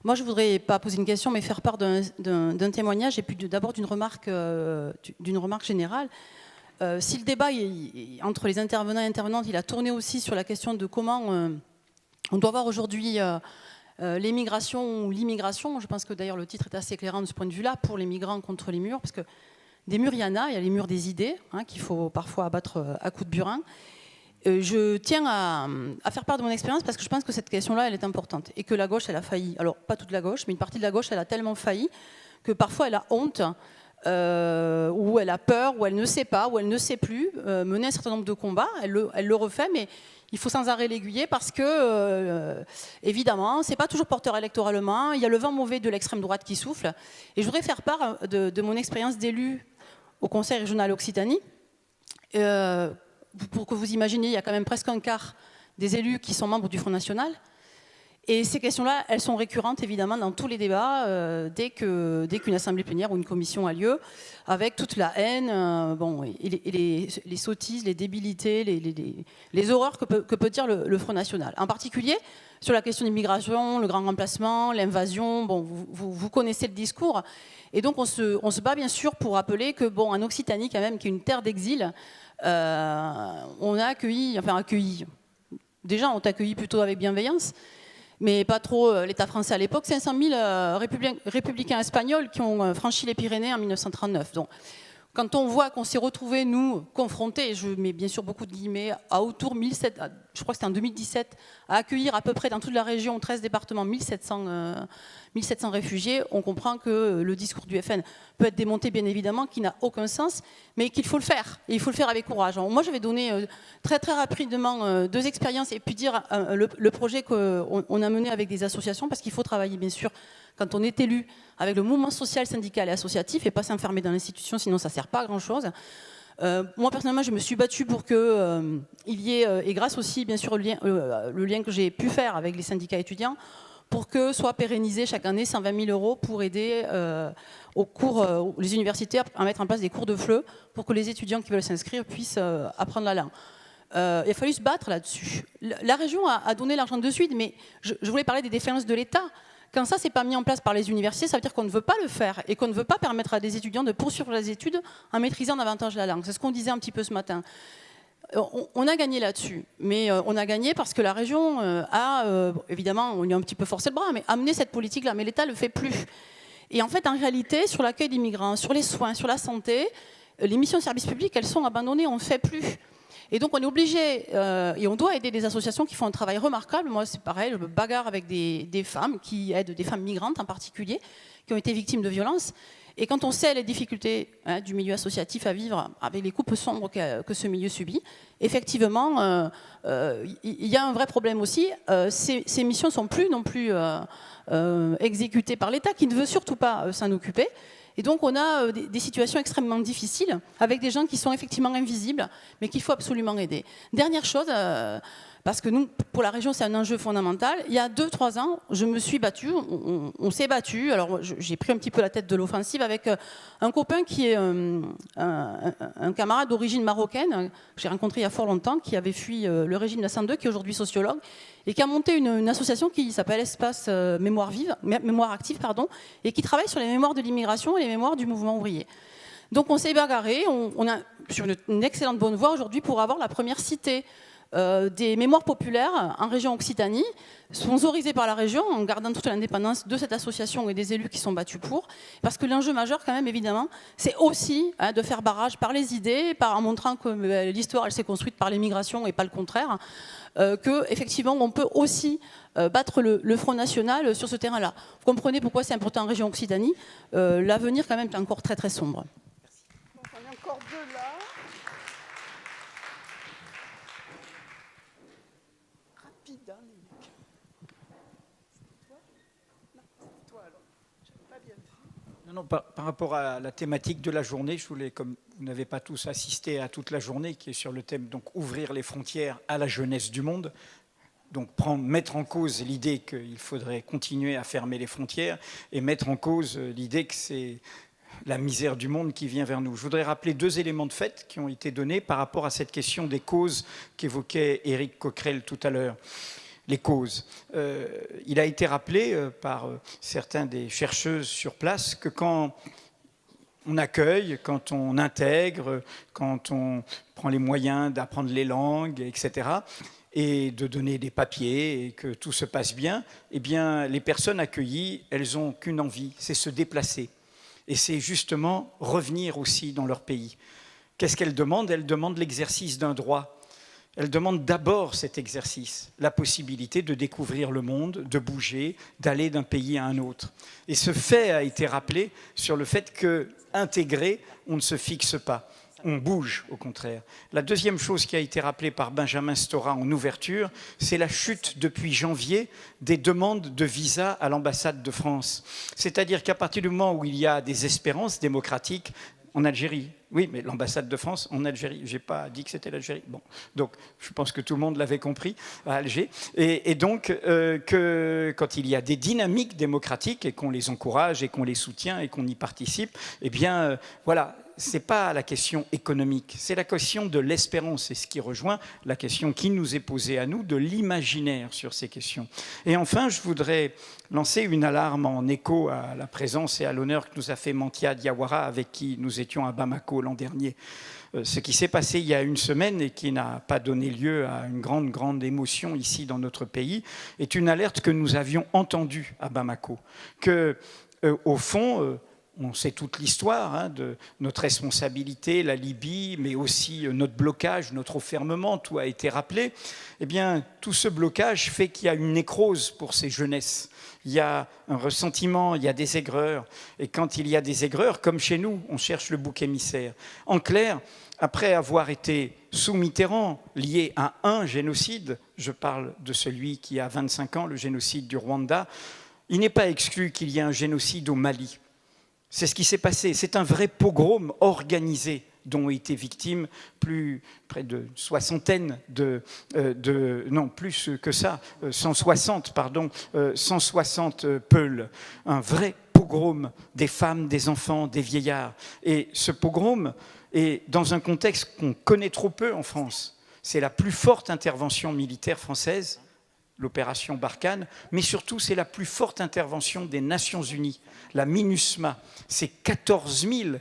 Moi, je ne voudrais pas poser une question, mais faire part d'un témoignage et puis d'abord d'une remarque générale. Si le débat entre les intervenants et intervenantes, il a tourné aussi sur la question de comment on doit voir aujourd'hui l'émigration ou l'immigration, je pense que d'ailleurs le titre est assez éclairant de ce point de vue-là, pour les migrants contre les murs, parce que des murs, il y a les murs des idées, qu'il faut parfois abattre à coups de burin. Je tiens à faire part de mon expérience parce que je pense que cette question-là, elle est importante et que la gauche, elle a failli. Alors, pas toute la gauche, mais une partie de la gauche, elle a tellement failli que parfois elle a honte, ou elle a peur, ou elle ne sait pas, ou elle ne sait plus mener un certain nombre de combats. Elle le refait, mais il faut sans arrêt l'aiguiller parce que, évidemment, c'est pas toujours porteur électoralement. Il y a le vent mauvais de l'extrême droite qui souffle. Et je voudrais faire part de mon expérience d'élu au Conseil régional Occitanie. Pour que vous imaginiez, il y a quand même presque un quart des élus qui sont membres du Front National. Et ces questions-là, elles sont récurrentes, évidemment, dans tous les débats, dès qu'une assemblée plénière ou une commission a lieu, avec toute la haine, et les sottises, les débilités, les horreurs que peut dire le Front National. En particulier, sur la question de l'immigration, le grand remplacement, l'invasion, vous connaissez le discours. Et donc, on se bat, bien sûr, pour rappeler que, en Occitanie, quand même, qui est une terre d'exil, on a accueilli. Déjà, on t'a accueilli plutôt avec bienveillance, mais pas trop l'État français à l'époque. 500 000 républicains espagnols qui ont franchi les Pyrénées en 1939. Donc, quand on voit qu'on s'est retrouvés, nous, confrontés, je mets bien sûr beaucoup de guillemets, à autour 1700, je crois que c'était en 2017, à accueillir à peu près dans toute la région, 13 départements, 1700 réfugiés, on comprend que le discours du FN peut être démonté, bien évidemment, qui n'a aucun sens, mais qu'il faut le faire, et il faut le faire avec courage. Alors, moi, je vais donner très très rapidement 2 expériences, et puis dire le projet qu'on a mené avec des associations, parce qu'il faut travailler, bien sûr, quand on est élu avec le mouvement social, syndical et associatif, et pas s'enfermer dans l'institution, sinon ça ne sert pas à grand-chose. Moi, personnellement, je me suis battue pour qu'il y ait, et grâce aussi, bien sûr, le lien que j'ai pu faire avec les syndicats étudiants, pour que soit pérennisé chaque année 120 000 € pour aider les universitaires à mettre en place des cours de FLE pour que les étudiants qui veulent s'inscrire puissent apprendre la langue. Il a fallu se battre là-dessus. La région a donné l'argent de suite, mais je voulais parler des défaillances de l'État. Quand ça, c'est pas mis en place par les universités, ça veut dire qu'on ne veut pas le faire et qu'on ne veut pas permettre à des étudiants de poursuivre les études en maîtrisant davantage la langue. C'est ce qu'on disait un petit peu ce matin. On a gagné là-dessus, mais on a gagné parce que la région évidemment, on lui a un petit peu forcé le bras, mais amené cette politique-là, mais l'État ne le fait plus. Et en fait, en réalité, sur l'accueil des migrants, sur les soins, sur la santé, les missions de service public, elles sont abandonnées, on ne fait plus. Et donc on est obligé, et on doit aider des associations qui font un travail remarquable. Moi c'est pareil, je me bagarre avec des femmes qui aident des femmes migrantes en particulier, qui ont été victimes de violences. Et quand on sait les difficultés du milieu associatif à vivre avec les coupes sombres que ce milieu subit, effectivement, il y a un vrai problème aussi. Ces missions ne sont plus non plus exécutées par l'État, qui ne veut surtout pas s'en occuper. Et donc on a des situations extrêmement difficiles, avec des gens qui sont effectivement invisibles, mais qu'il faut absolument aider. Dernière chose, parce que nous, pour la région, c'est un enjeu fondamental. Il y a 2-3 ans, je me suis battue, on s'est battu. Alors j'ai pris un petit peu la tête de l'offensive avec un copain qui est un camarade d'origine marocaine, que j'ai rencontré il y a fort longtemps, qui avait fui le régime d'Hassan II, qui est aujourd'hui sociologue, et qui a monté une association qui s'appelle Espace Mémoire Active, et qui travaille sur les mémoires de l'immigration et les mémoires du mouvement ouvrier. Donc on s'est bagarré, on a sur une excellente bonne voie aujourd'hui pour avoir la première cité des mémoires populaires en région Occitanie, sponsorisées par la région, en gardant toute l'indépendance de cette association et des élus qui sont battus pour. Parce que l'enjeu majeur, quand même, évidemment, c'est aussi de faire barrage par les idées, en montrant que l'histoire, elle s'est construite par l'immigration et pas le contraire, qu'effectivement, on peut aussi battre le Front National sur ce terrain-là. Vous comprenez pourquoi c'est important en région Occitanie. L'avenir, quand même, est encore très, très sombre. Donc, on a encore 2 là. Non, par rapport à la thématique de la journée, je voulais, comme vous n'avez pas tous assisté à toute la journée, qui est sur le thème donc ouvrir les frontières à la jeunesse du monde, donc mettre en cause l'idée qu'il faudrait continuer à fermer les frontières et mettre en cause l'idée que c'est la misère du monde qui vient vers nous. Je voudrais rappeler 2 éléments de fait qui ont été donnés par rapport à cette question des causes qu'évoquait Éric Coquerel tout à l'heure. Les causes. Il a été rappelé par certains des chercheuses sur place que quand on accueille, quand on intègre, quand on prend les moyens d'apprendre les langues, etc., et de donner des papiers, et que tout se passe bien, eh bien, les personnes accueillies, elles n'ont qu'une envie, c'est se déplacer. Et c'est justement revenir aussi dans leur pays. Qu'est-ce qu'elles demandent? Elles demandent l'exercice d'un droit. Elle demande d'abord cet exercice, la possibilité de découvrir le monde, de bouger, d'aller d'un pays à un autre. Et ce fait a été rappelé sur le fait qu'intégrer, on ne se fixe pas, on bouge au contraire. La deuxième chose qui a été rappelée par Benjamin Stora en ouverture, c'est la chute depuis janvier des demandes de visa à l'ambassade de France. C'est-à-dire qu'à partir du moment où il y a des espérances démocratiques, en Algérie. Oui, mais l'ambassade de France en Algérie. Je n'ai pas dit que c'était l'Algérie. Bon, donc je pense que tout le monde l'avait compris à Alger. Et donc, que quand il y a des dynamiques démocratiques et qu'on les encourage et qu'on les soutient et qu'on y participe, eh bien, voilà, ce n'est pas la question économique, c'est la question de l'espérance. C'est ce qui rejoint la question qui nous est posée à nous, de l'imaginaire sur ces questions. Et enfin, je voudrais lancer une alarme en écho à la présence et à l'honneur que nous a fait Mantia Diawara, avec qui nous étions à Bamako l'an dernier. Ce qui s'est passé il y a une semaine et qui n'a pas donné lieu à une grande émotion ici dans notre pays, est une alerte que nous avions entendue à Bamako. Que, au fond, on sait toute l'histoire de notre responsabilité, la Libye, mais aussi notre blocage, notre enfermement, tout a été rappelé. Eh bien, tout ce blocage fait qu'il y a une nécrose pour ces jeunesses. Il y a un ressentiment, il y a des aigreurs. Et quand il y a des aigreurs, comme chez nous, on cherche le bouc émissaire. En clair, après avoir été sous Mitterrand lié à un génocide, je parle de celui qui a 25 ans, le génocide du Rwanda, il n'est pas exclu qu'il y ait un génocide au Mali. C'est ce qui s'est passé. C'est un vrai pogrom organisé dont ont été victimes près de soixantaine non, plus que ça, 160 Peuls. Un vrai pogrom des femmes, des enfants, des vieillards. Et ce pogrom est dans un contexte qu'on connaît trop peu en France. C'est la plus forte intervention militaire française, l'opération Barkhane, mais surtout c'est la plus forte intervention des Nations Unies, la MINUSMA. C'est 14 000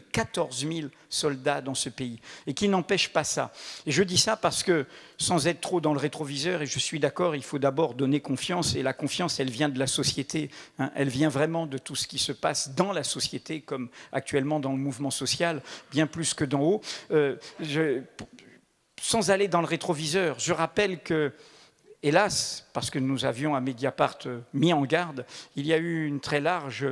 soldats dans ce pays, et qui n'empêche pas ça. Et je dis ça parce que, sans être trop dans le rétroviseur, et je suis d'accord, il faut d'abord donner confiance, et la confiance, elle vient de la société, hein, elle vient vraiment de tout ce qui se passe dans la société, comme actuellement dans le mouvement social, bien plus que d'en haut. Sans aller dans le rétroviseur, je rappelle que, hélas, parce que nous avions à Mediapart mis en garde, il y a eu une très large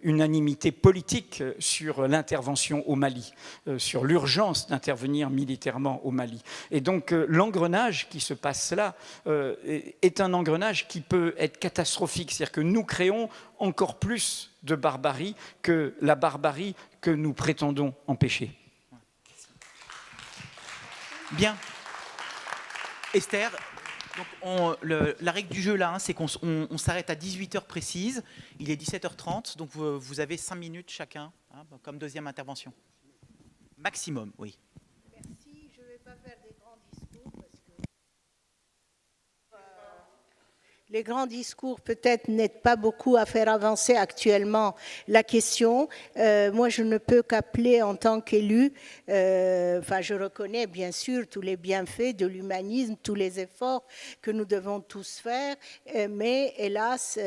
unanimité politique sur l'intervention au Mali, sur l'urgence d'intervenir militairement au Mali. Et donc l'engrenage qui se passe là est un engrenage qui peut être catastrophique, c'est-à-dire que nous créons encore plus de barbarie que la barbarie que nous prétendons empêcher. Bien. Esther, donc la règle du jeu là, hein, c'est qu'on s'arrête à 18h précise. Il est 17h30, donc vous avez 5 minutes chacun, hein, comme deuxième intervention. Maximum, oui. Merci, je ne vais pas faire des grands discours parce que les grands discours peut-être n'aident pas beaucoup à faire avancer actuellement la question. Moi, je ne peux qu'appeler en tant qu'élu, je reconnais bien sûr tous les bienfaits de l'humanisme, tous les efforts que nous devons tous faire, mais hélas,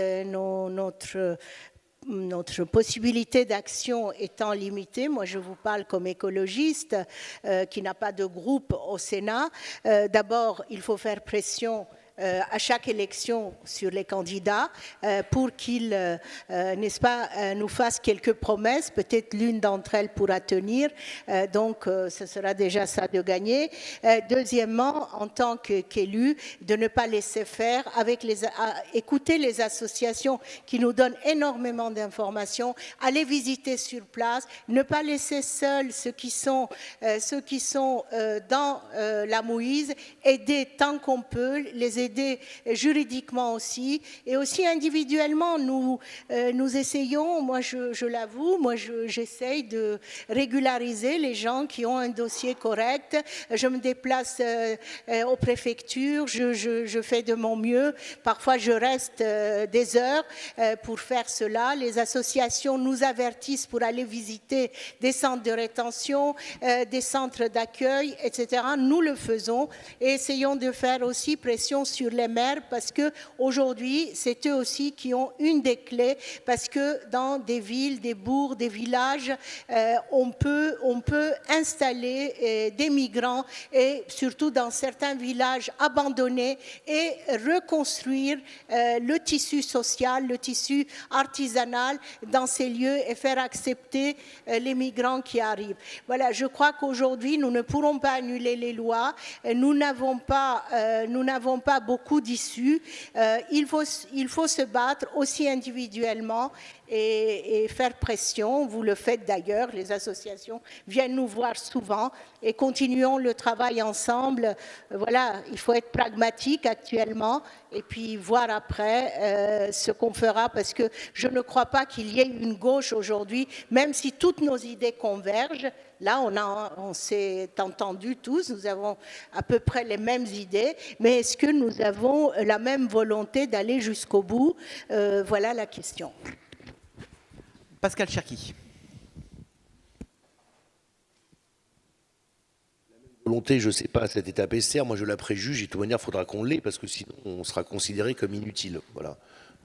notre possibilité d'action étant limitée, moi je vous parle comme écologiste qui n'a pas de groupe au Sénat. D'abord, il faut faire pression à chaque élection sur les candidats pour qu'ils, n'est-ce pas, nous fassent quelques promesses. Peut-être l'une d'entre elles pourra tenir, donc ce sera déjà ça de gagner. Deuxièmement, en tant qu'élu, de ne pas laisser faire, écouter les associations qui nous donnent énormément d'informations, aller visiter sur place, ne pas laisser seuls ceux qui sont dans la mouise, aider tant qu'on peut, les aider juridiquement aussi, et aussi individuellement, nous essayons, moi je l'avoue, j'essaye de régulariser les gens qui ont un dossier correct. Je me déplace aux préfectures, je fais de mon mieux, parfois je reste des heures pour faire cela. Les associations nous avertissent pour aller visiter des centres de rétention, des centres d'accueil, etc. Nous le faisons et essayons de faire aussi pression sur les maires, parce qu'aujourd'hui, c'est eux aussi qui ont une des clés, parce que dans des villes, des bourgs, des villages, on peut installer des migrants, et surtout dans certains villages abandonnés, et reconstruire le tissu social, le tissu artisanal dans ces lieux, et faire accepter les migrants qui arrivent. Voilà, je crois qu'aujourd'hui, nous ne pourrons pas annuler les lois, nous n'avons pas beaucoup d'issues. Il faut se battre aussi individuellement et faire pression. Vous le faites d'ailleurs, les associations viennent nous voir souvent, et continuons le travail ensemble. Voilà, il faut être pragmatique actuellement et puis voir après ce qu'on fera, parce que je ne crois pas qu'il y ait une gauche aujourd'hui, même si toutes nos idées convergent. Là, on s'est entendus tous, nous avons à peu près les mêmes idées, mais est-ce que nous avons la même volonté d'aller jusqu'au bout? Voilà la question. Pascal Cherki. Volonté, je ne sais pas, à cette étape Esther, moi je la préjuge, et de toute manière, il faudra qu'on l'ait, parce que sinon on sera considéré comme inutile. Voilà.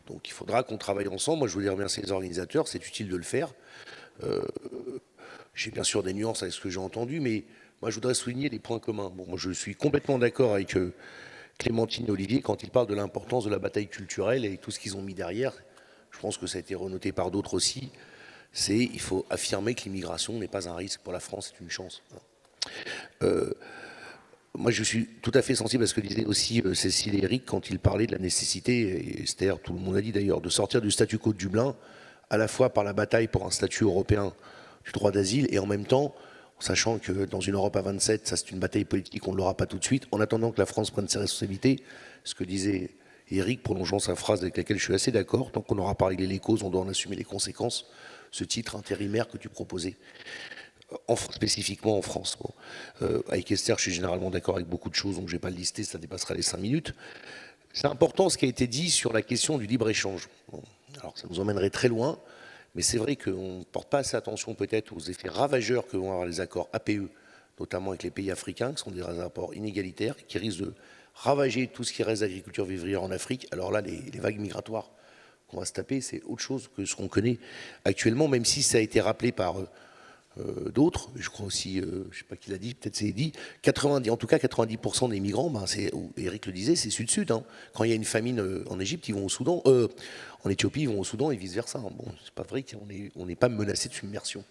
Donc il faudra qu'on travaille ensemble. Moi je voulais remercier les organisateurs, c'est utile de le faire. J'ai bien sûr des nuances avec ce que j'ai entendu, mais moi je voudrais souligner des points communs. Bon, moi je suis complètement d'accord avec Clémentine et Olivier quand ils parlent de l'importance de la bataille culturelle et tout ce qu'ils ont mis derrière. Je pense que ça a été renoté par d'autres aussi. Il faut affirmer que l'immigration n'est pas un risque pour la France, c'est une chance. Moi je suis tout à fait sensible à ce que disait aussi Cécile et Eric quand ils parlaient de la nécessité, et Esther, tout le monde a dit d'ailleurs, de sortir du statu quo de Dublin, à la fois par la bataille pour un statut européen du droit d'asile, et en même temps, en sachant que dans une Europe à 27, ça c'est une bataille politique, on ne l'aura pas tout de suite, en attendant que la France prenne ses responsabilités, ce que disait Eric, prolongeant sa phrase avec laquelle je suis assez d'accord, tant qu'on aura pas réglé les causes, on doit en assumer les conséquences, ce titre intérimaire que tu proposais, spécifiquement en France. Bon. Avec Esther, je suis généralement d'accord avec beaucoup de choses, donc je ne vais pas le lister, ça dépassera les 5 minutes. C'est important ce qui a été dit sur la question du libre-échange. Bon, alors ça nous emmènerait très loin, mais c'est vrai qu'on ne porte pas assez attention peut-être aux effets ravageurs que vont avoir les accords APE, notamment avec les pays africains, qui sont des rapports inégalitaires, qui risquent de ravager tout ce qui reste d'agriculture vivrière en Afrique. Alors là, les vagues migratoires qu'on va se taper, c'est autre chose que ce qu'on connaît actuellement, même si ça a été rappelé par d'autres, je crois aussi, je ne sais pas qui l'a dit, peut-être c'est dit, 90% des migrants, ben Eric le disait, c'est sud-sud. Hein. Quand il y a une famine en Égypte, ils vont au Soudan, en Éthiopie, ils vont au Soudan et vice-versa. Hein. Bon, c'est pas vrai qu'on n'est pas menacé de submersion.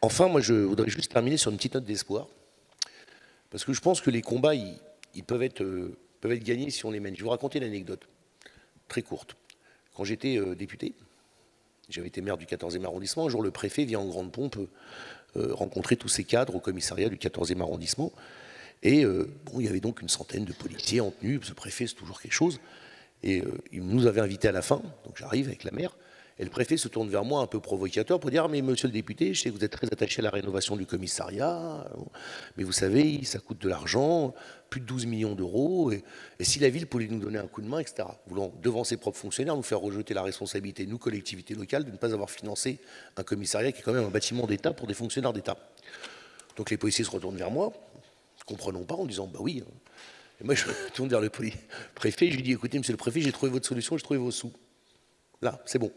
Enfin, moi, je voudrais juste terminer sur une petite note d'espoir, parce que je pense que les combats, ils peuvent être gagnés si on les mène. Je vais vous raconter une anecdote très courte. Quand j'étais député, j'avais été maire du 14e arrondissement. Un jour, le préfet vient en grande pompe rencontrer tous ses cadres au commissariat du 14e arrondissement. Et bon, il y avait donc une centaine de policiers en tenue. Ce préfet, c'est toujours quelque chose. Et il nous avait invités à la fin. Donc j'arrive avec la maire. Et le préfet se tourne vers moi un peu provocateur pour dire « Ah, mais monsieur le député, je sais que vous êtes très attaché à la rénovation du commissariat, mais vous savez, ça coûte de l'argent, plus de 12 millions d'euros, et si la ville pouvait nous donner un coup de main, etc. » Voulant, devant ses propres fonctionnaires, nous faire rejeter la responsabilité, nous, collectivités locales, de ne pas avoir financé un commissariat qui est quand même un bâtiment d'État pour des fonctionnaires d'État. Donc les policiers se retournent vers moi, ne comprenant pas, en disant « Bah oui ». Et moi, je me tourne vers le préfet, je lui dis « Écoutez, monsieur le préfet, j'ai trouvé votre solution, j'ai trouvé vos sous. Là, c'est bon. »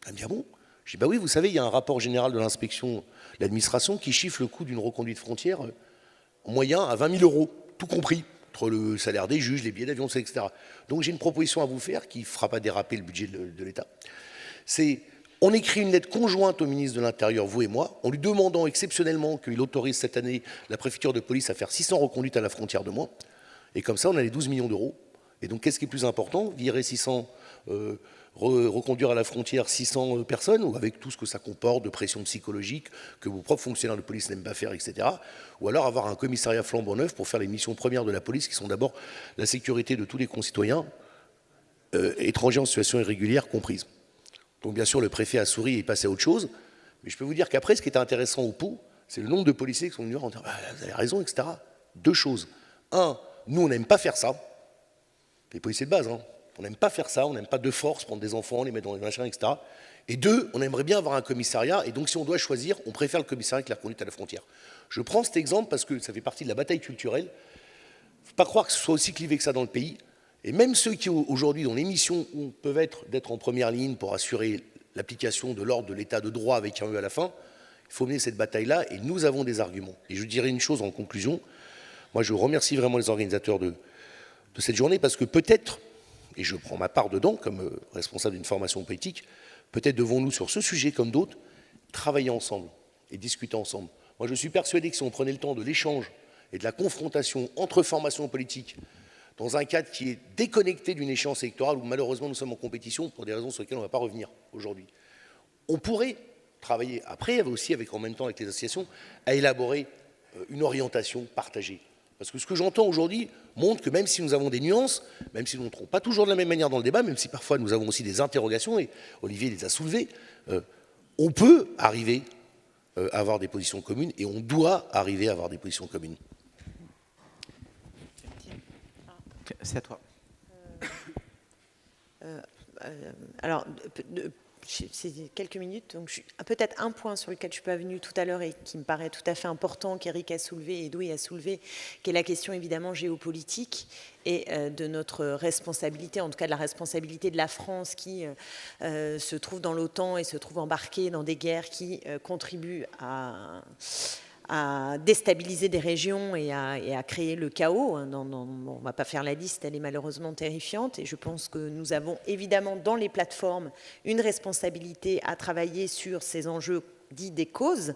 Elle me dit « Ah bon ?» Je dis « Bah oui, vous savez, il y a un rapport général de l'inspection de l'administration qui chiffre le coût d'une reconduite frontière en moyen à 20 000 euros, tout compris, entre le salaire des juges, les billets d'avion, etc. Donc j'ai une proposition à vous faire qui ne fera pas déraper le budget de l'État. C'est, on écrit une lettre conjointe au ministre de l'Intérieur, vous et moi, en lui demandant exceptionnellement qu'il autorise cette année la préfecture de police à faire 600 reconduites à la frontière de moins. Et comme ça, on a les 12 millions d'euros. Et donc, qu'est-ce qui est plus important? Virer 600... reconduire à la frontière 600 personnes, ou avec tout ce que ça comporte de pression psychologique que vos propres fonctionnaires de police n'aiment pas faire, etc. Ou alors avoir un commissariat flambant neuf pour faire les missions premières de la police, qui sont d'abord la sécurité de tous les concitoyens, étrangers en situation irrégulière comprises. Donc bien sûr, le préfet a souri et est passé à autre chose, mais je peux vous dire qu'après, ce qui était intéressant au Pau, c'est le nombre de policiers qui sont venus en disant bah, « Vous avez raison, etc. » Deux choses. Un, nous, on n'aime pas faire ça. Les policiers de base, hein. On n'aime pas faire ça, on n'aime pas de force prendre des enfants, les mettre dans les machins, etc. Et deux, on aimerait bien avoir un commissariat, et donc si on doit choisir, on préfère le commissariat que la reconduite à la frontière. Je prends cet exemple parce que ça fait partie de la bataille culturelle. Il ne faut pas croire que ce soit aussi clivé que ça dans le pays. Et même ceux qui, aujourd'hui, dont les missions peuvent être d'être en première ligne pour assurer l'application de l'ordre de l'état de droit avec un E à la fin, il faut mener cette bataille-là, et nous avons des arguments. Et je dirais une chose en conclusion. Moi, je remercie vraiment les organisateurs de cette journée, parce que peut-être, et je prends ma part dedans comme responsable d'une formation politique, peut-être devons-nous sur ce sujet comme d'autres travailler ensemble et discuter ensemble. Moi je suis persuadé que si on prenait le temps de l'échange et de la confrontation entre formations politiques dans un cadre qui est déconnecté d'une échéance électorale où malheureusement nous sommes en compétition pour des raisons sur lesquelles on ne va pas revenir aujourd'hui, on pourrait travailler après aussi en même temps avec les associations à élaborer une orientation partagée. Parce que ce que j'entends aujourd'hui montre que même si nous avons des nuances, même si nous ne trouvons pas toujours de la même manière dans le débat, même si parfois nous avons aussi des interrogations, et Olivier les a soulevées, on peut arriver à avoir des positions communes, et on doit arriver à avoir des positions communes. C'est à toi. Alors, c'est quelques minutes, donc peut-être un point sur lequel je ne suis pas venue tout à l'heure et qui me paraît tout à fait important, qu'Éric a soulevé et Edoui a soulevé, qui est la question évidemment géopolitique et de notre responsabilité, en tout cas de la responsabilité de la France qui se trouve dans l'OTAN et se trouve embarquée dans des guerres qui contribuent à déstabiliser des régions et à créer le chaos. Bon, on ne va pas faire la liste, elle est malheureusement terrifiante. Et je pense que nous avons évidemment dans les plateformes une responsabilité à travailler sur ces enjeux dits des causes,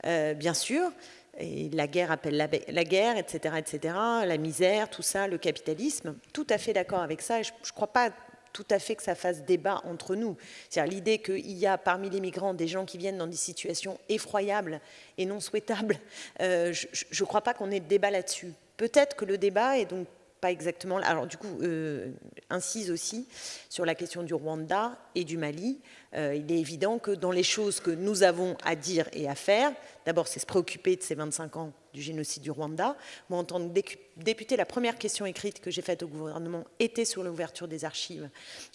bien sûr. Et la guerre appelle la guerre, etc., etc., la misère, tout ça, le capitalisme. Tout à fait d'accord avec ça. Et je ne crois pas tout à fait que ça fasse débat entre nous. C'est-à-dire l'idée qu'il y a parmi les migrants des gens qui viennent dans des situations effroyables et non souhaitables, je ne crois pas qu'on ait de débat là-dessus. Peut-être que le débat, et donc pas exactement. Alors du coup, incise aussi sur la question du Rwanda et du Mali. Il est évident que dans les choses que nous avons à dire et à faire, d'abord c'est se préoccuper de ces 25 ans du génocide du Rwanda. Moi, en tant que députée, la première question écrite que j'ai faite au gouvernement était sur l'ouverture des archives,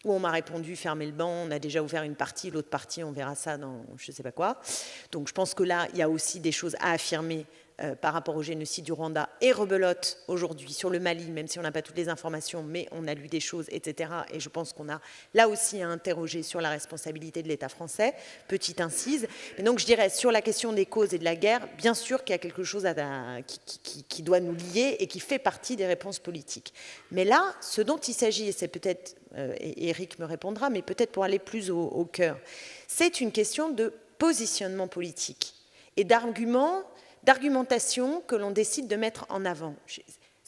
où on m'a répondu fermez le banc, on a déjà ouvert une partie, l'autre partie on verra ça dans je ne sais pas quoi. Donc je pense que là, il y a aussi des choses à affirmer par rapport au génocide du Rwanda, et rebelote aujourd'hui sur le Mali, même si on n'a pas toutes les informations, mais on a lu des choses, etc. Et je pense qu'on a là aussi à interroger sur la responsabilité de l'État français, petite incise. Mais donc je dirais, sur la question des causes et de la guerre, bien sûr qu'il y a quelque chose qui doit nous lier et qui fait partie des réponses politiques. Mais là, ce dont il s'agit, et c'est peut-être, et Eric me répondra, mais peut-être pour aller plus au cœur, c'est une question de positionnement politique et d'argumentation que l'on décide de mettre en avant. Je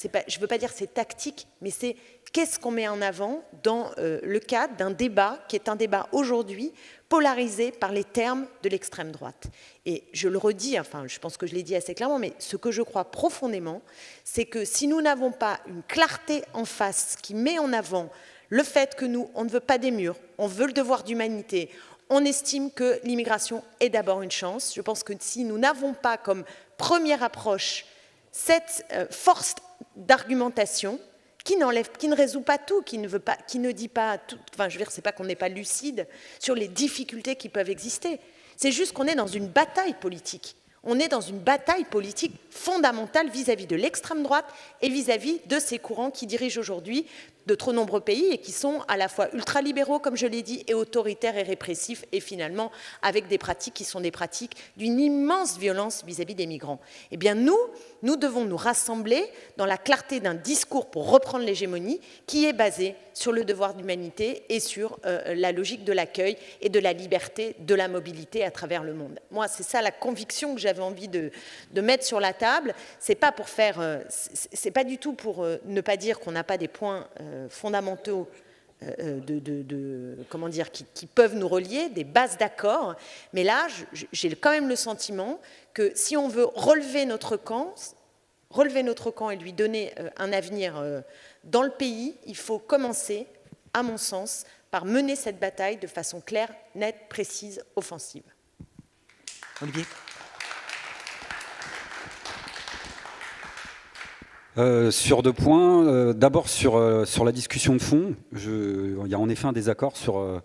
ne veux pas dire c'est tactique, mais c'est qu'est-ce qu'on met en avant dans le cadre d'un débat qui est un débat aujourd'hui polarisé par les termes de l'extrême droite. Et je le redis, enfin je pense que je l'ai dit assez clairement, mais ce que je crois profondément, c'est que si nous n'avons pas une clarté en face qui met en avant le fait que nous, on ne veut pas des murs, on veut le devoir d'humanité, on estime que l'immigration est d'abord une chance. Je pense que si nous n'avons pas comme première approche cette force d'argumentation qui ne résout pas tout, qui ne dit pas tout, enfin je veux dire, c'est pas qu'on n'est pas lucide sur les difficultés qui peuvent exister. C'est juste qu'on est dans une bataille politique. On est dans une bataille politique fondamentale vis-à-vis de l'extrême droite et vis-à-vis de ces courants qui dirigent aujourd'hui de trop nombreux pays et qui sont à la fois ultralibéraux, comme je l'ai dit, et autoritaires et répressifs, et finalement avec des pratiques qui sont des pratiques d'une immense violence vis-à-vis des migrants. Eh bien nous devons nous rassembler dans la clarté d'un discours pour reprendre l'hégémonie qui est basé sur le devoir d'humanité et sur la logique de l'accueil et de la liberté de la mobilité à travers le monde. Moi, c'est ça la conviction que j'avais envie de mettre sur la table. C'est pas pour faire, c'est pas du tout pour ne pas dire qu'on n'a pas des points fondamentaux comment dire, qui peuvent nous relier, des bases d'accord, mais là, j'ai quand même le sentiment que si on veut relever notre camp et lui donner un avenir dans le pays, il faut commencer, à mon sens, par mener cette bataille de façon claire, nette, précise, offensive. Olivier ? Sur deux points. D'abord, sur la discussion de fond, il y a en effet un désaccord sur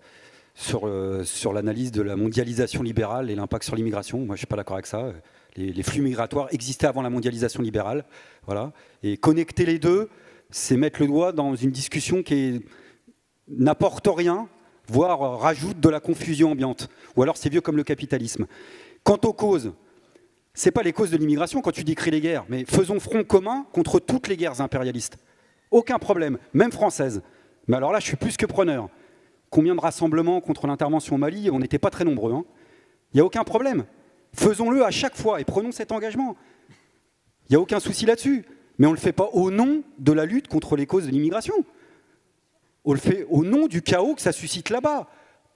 l'analyse de la mondialisation libérale et l'impact sur l'immigration. Moi, je ne suis pas d'accord avec ça. Les flux migratoires existaient avant la mondialisation libérale. Voilà. Et connecter les deux, c'est mettre le doigt dans une discussion qui n'apporte rien, voire rajoute de la confusion ambiante. Ou alors c'est vieux comme le capitalisme. Quant aux causes, ce n'est pas les causes de l'immigration quand tu décris les guerres, mais faisons front commun contre toutes les guerres impérialistes. Aucun problème, même françaises. Mais alors là, je suis plus que preneur. Combien de rassemblements contre l'intervention au Mali? On n'était pas très nombreux. Hein. Il n'y a aucun problème. Faisons-le à chaque fois et prenons cet engagement. Il n'y a aucun souci là-dessus. Mais on ne le fait pas au nom de la lutte contre les causes de l'immigration. On le fait au nom du chaos que ça suscite là-bas.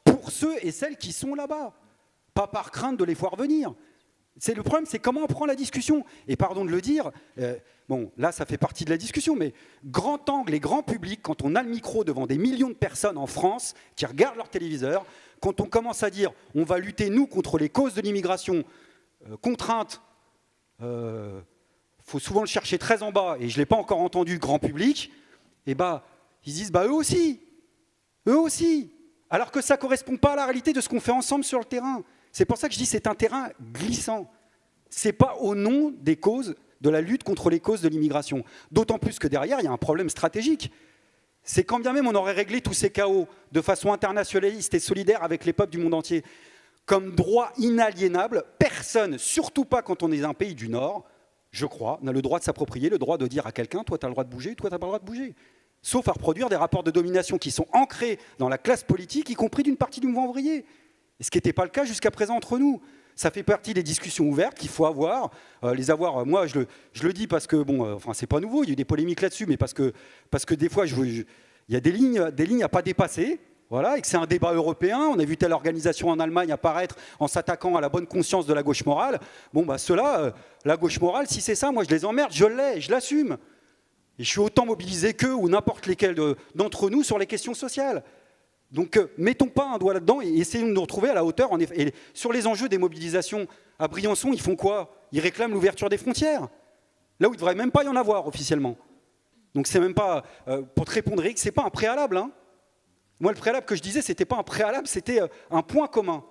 Pour ceux et celles qui sont là-bas. Pas par crainte de les voir venir. Le problème, c'est comment on prend la discussion. Et pardon de le dire, bon, là, ça fait partie de la discussion, mais grand angle et grand public, quand on a le micro devant des millions de personnes en France qui regardent leur téléviseur, quand on commence à dire on va lutter, nous, contre les causes de l'immigration, contrainte, faut souvent le chercher très en bas, et je ne l'ai pas encore entendu grand public, et ils disent eux aussi, alors que ça ne correspond pas à la réalité de ce qu'on fait ensemble sur le terrain. C'est pour ça que je dis que c'est un terrain glissant. Ce n'est pas au nom des causes, de la lutte contre les causes de l'immigration. D'autant plus que derrière, il y a un problème stratégique. C'est quand bien même on aurait réglé tous ces chaos de façon internationaliste et solidaire avec les peuples du monde entier, comme droit inaliénable, personne, surtout pas quand on est un pays du Nord, je crois, n'a le droit de s'approprier, le droit de dire à quelqu'un, toi tu as le droit de bouger, toi tu n'as pas le droit de bouger. Sauf à reproduire des rapports de domination qui sont ancrés dans la classe politique, y compris d'une partie du mouvement ouvrier. Et ce qui n'était pas le cas jusqu'à présent entre nous. Ça fait partie des discussions ouvertes qu'il faut avoir. Moi, je le dis parce que, c'est pas nouveau, il y a eu des polémiques là-dessus, mais parce que des fois, il y a des lignes à pas dépasser, voilà, et que c'est un débat européen. On a vu telle organisation en Allemagne apparaître en s'attaquant à la bonne conscience de la gauche morale. Ceux-là, la gauche morale, si c'est ça, moi je les emmerde, je l'assume. Et je suis autant mobilisé qu'eux ou n'importe lesquels d'entre nous sur les questions sociales. Donc mettons pas un doigt là-dedans et essayons de nous retrouver à la hauteur. En effet. Et sur les enjeux des mobilisations à Briançon, ils font quoi? Ils réclament l'ouverture des frontières. Là où il ne devrait même pas y en avoir officiellement. Donc c'est même pas, pour te répondre, Eric, c'est pas un préalable. Hein. Moi, le préalable que je disais, c'était pas un préalable, c'était un point commun.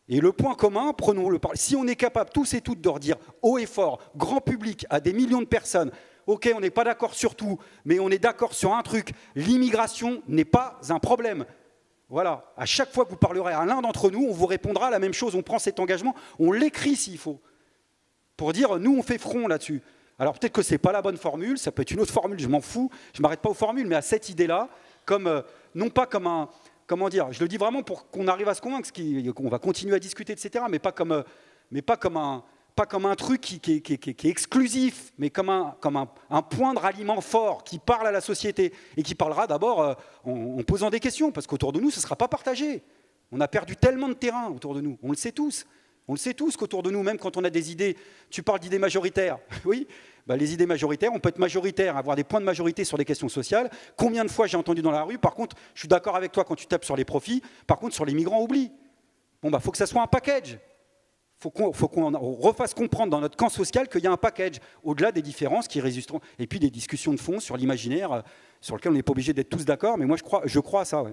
Et le point commun, prenons-le par. Si on est capable tous et toutes de redire haut et fort, grand public, à des millions de personnes, ok, on n'est pas d'accord sur tout, mais on est d'accord sur un truc, l'immigration n'est pas un problème. Voilà, à chaque fois que vous parlerez à l'un d'entre nous, on vous répondra la même chose, on prend cet engagement, on l'écrit s'il faut, pour dire nous on fait front là-dessus. Alors peut-être que ce n'est pas la bonne formule, ça peut être une autre formule, je m'en fous, je ne m'arrête pas aux formules, mais à cette idée-là, comme, non pas comme un, comment dire, je le dis vraiment pour qu'on arrive à se convaincre, qu'on va continuer à discuter, etc., mais pas comme un truc qui est exclusif, mais comme un point de ralliement fort qui parle à la société et qui parlera d'abord en posant des questions, parce qu'autour de nous, ce ne sera pas partagé. On a perdu tellement de terrain autour de nous, on le sait tous. On le sait tous qu'autour de nous, même quand on a des idées, tu parles d'idées majoritaires, oui, bah les idées majoritaires, on peut être majoritaire, avoir des points de majorité sur des questions sociales. Combien de fois j'ai entendu dans la rue, par contre, je suis d'accord avec toi quand tu tapes sur les profits, par contre, sur les migrants, oublie. Bon, bah, faut que ça soit un package. Faut qu'on refasse comprendre dans notre camp social qu'il y a un package, au-delà des différences qui résisteront, et puis des discussions de fond sur l'imaginaire, sur lequel on n'est pas obligé d'être tous d'accord, mais moi je crois à ça, ouais.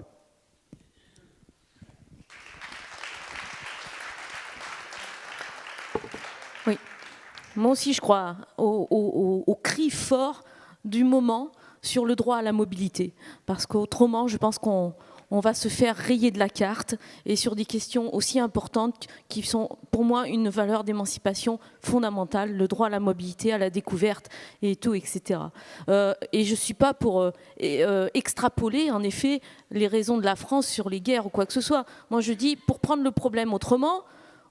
Oui, moi aussi je crois au cri fort du moment sur le droit à la mobilité, parce qu'autrement je pense qu'on va se faire rayer de la carte, et sur des questions aussi importantes qui sont pour moi une valeur d'émancipation fondamentale, le droit à la mobilité, à la découverte et tout, etc. Et je ne suis pas pour extrapoler en effet les raisons de la France sur les guerres ou quoi que ce soit. Moi je dis, pour prendre le problème autrement,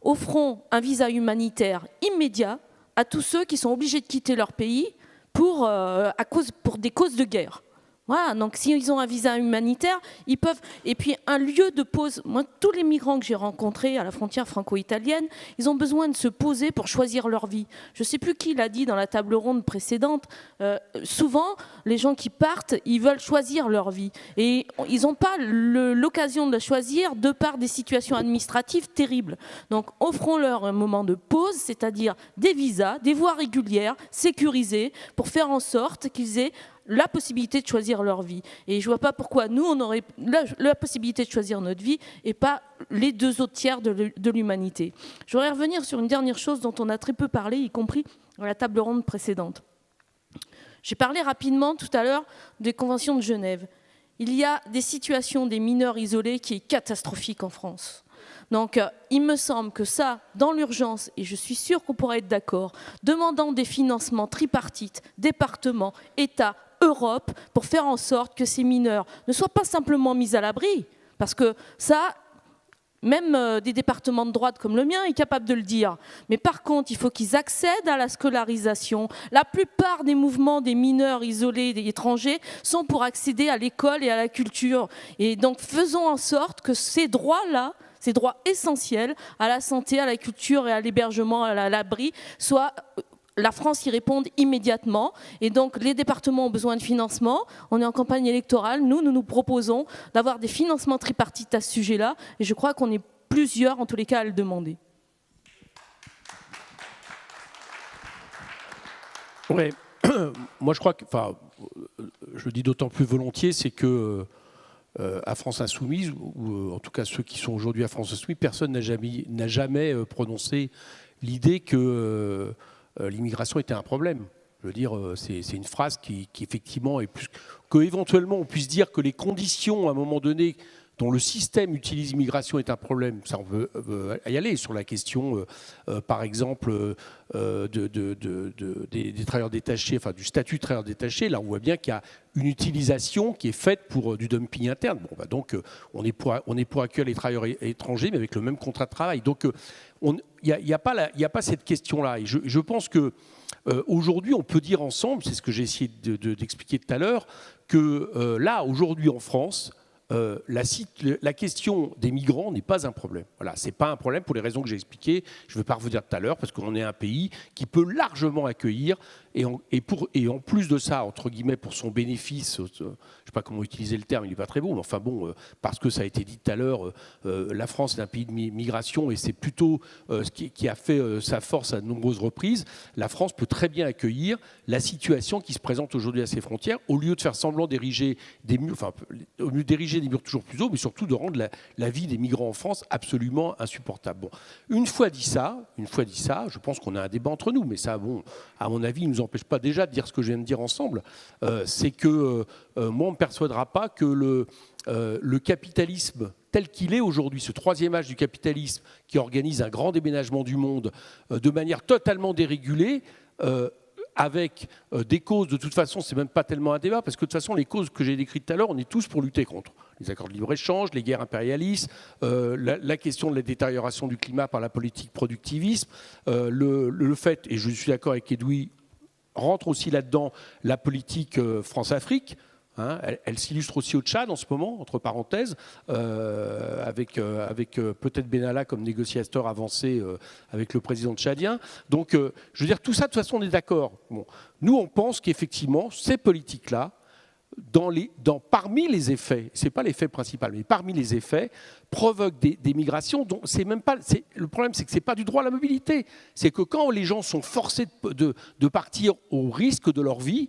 offrons un visa humanitaire immédiat à tous ceux qui sont obligés de quitter leur pays pour des causes de guerre. Voilà, donc s'ils ont un visa humanitaire, ils peuvent... Et puis un lieu de pause. Moi, tous les migrants que j'ai rencontrés à la frontière franco-italienne, ils ont besoin de se poser pour choisir leur vie. Je ne sais plus qui l'a dit dans la table ronde précédente. Souvent, les gens qui partent, ils veulent choisir leur vie. Et ils n'ont pas l'occasion de la choisir de par des situations administratives terribles. Donc offrons-leur un moment de pause, c'est-à-dire des visas, des voies régulières, sécurisées, pour faire en sorte qu'ils aient la possibilité de choisir leur vie. Et je ne vois pas pourquoi nous, on aurait la possibilité de choisir notre vie et pas les deux autres tiers de l'humanité. Je voudrais revenir sur une dernière chose dont on a très peu parlé, y compris dans la table ronde précédente. J'ai parlé rapidement tout à l'heure des conventions de Genève. Il y a des situations des mineurs isolés qui est catastrophique en France. Donc, il me semble que ça, dans l'urgence, et je suis sûre qu'on pourrait être d'accord, demandant des financements tripartites, départements, État, Europe, pour faire en sorte que ces mineurs ne soient pas simplement mis à l'abri, parce que ça, même des départements de droite comme le mien est capable de le dire. Mais par contre, il faut qu'ils accèdent à la scolarisation. La plupart des mouvements des mineurs isolés, des étrangers, sont pour accéder à l'école et à la culture. Et donc, faisons en sorte que ces droits-là, ces droits essentiels à la santé, à la culture et à l'hébergement, à l'abri, la France y réponde immédiatement. Et donc, les départements ont besoin de financement. On est en campagne électorale. Nous proposons d'avoir des financements tripartites à ce sujet-là. Et je crois qu'on est plusieurs, en tous les cas, à le demander. Oui, moi je crois que, enfin, je le dis d'autant plus volontiers, c'est que à France Insoumise, ou en tout cas ceux qui sont aujourd'hui à France Insoumise, personne n'a jamais prononcé l'idée que l'immigration était un problème. Je veux dire, c'est une phrase qui effectivement est plus... Qu'éventuellement on puisse dire que les conditions à un moment donné dont le système utilise l'immigration est un problème, ça on veut y aller sur la question, par exemple, des travailleurs détachés, enfin du statut de travailleurs détachés. Là on voit bien qu'il y a une utilisation qui est faite pour du dumping interne. Bon, bah donc on est pour accueillir les travailleurs étrangers, mais avec le même contrat de travail. Donc il n'y a pas cette question-là. Et je pense que aujourd'hui on peut dire ensemble, c'est ce que j'ai essayé d'expliquer tout à l'heure, que là aujourd'hui en France, la question des migrants n'est pas un problème. Voilà, c'est pas un problème pour les raisons que j'ai expliquées. Je ne vais pas revenir tout à l'heure parce qu'on est un pays qui peut largement accueillir et en plus de ça, entre guillemets, pour son bénéfice, je ne sais pas comment utiliser le terme, il n'est pas très bon, mais enfin bon, parce que ça a été dit tout à l'heure, la France est un pays de migration et c'est plutôt ce qui a fait sa force à de nombreuses reprises. La France peut très bien accueillir la situation qui se présente aujourd'hui à ses frontières, au lieu de faire semblant d'ériger des murs, enfin, au lieu d'ériger des murs toujours plus hauts, mais surtout de rendre la vie des migrants en France absolument insupportable. Bon, une fois dit ça, je pense qu'on a un débat entre nous, mais ça, bon, à mon avis, il ne nous empêche pas déjà de dire ce que je viens de dire ensemble. C'est que moi, on ne me persuadera pas que le capitalisme tel qu'il est aujourd'hui, ce troisième âge du capitalisme qui organise un grand déménagement du monde de manière totalement dérégulée, avec des causes, de toute façon, c'est même pas tellement un débat, parce que de toute façon, les causes que j'ai décrites tout à l'heure, on est tous pour lutter contre. Les accords de libre-échange, les guerres impérialistes, la question de la détérioration du climat par la politique productivisme, le fait, et je suis d'accord avec Edoui, rentre aussi là-dedans la politique France-Afrique. Hein, elle s'illustre aussi au Tchad en ce moment, entre parenthèses, avec peut-être Benalla comme négociateur avancé avec le président tchadien. Donc, je veux dire, tout ça, de toute façon, on est d'accord. Bon. Nous, on pense qu'effectivement, ces politiques-là, parmi les effets, ce n'est pas l'effet principal, mais parmi les effets, provoquent des migrations dont c'est même pas. Le problème, c'est que ce n'est pas du droit à la mobilité. C'est que quand les gens sont forcés de partir au risque de leur vie,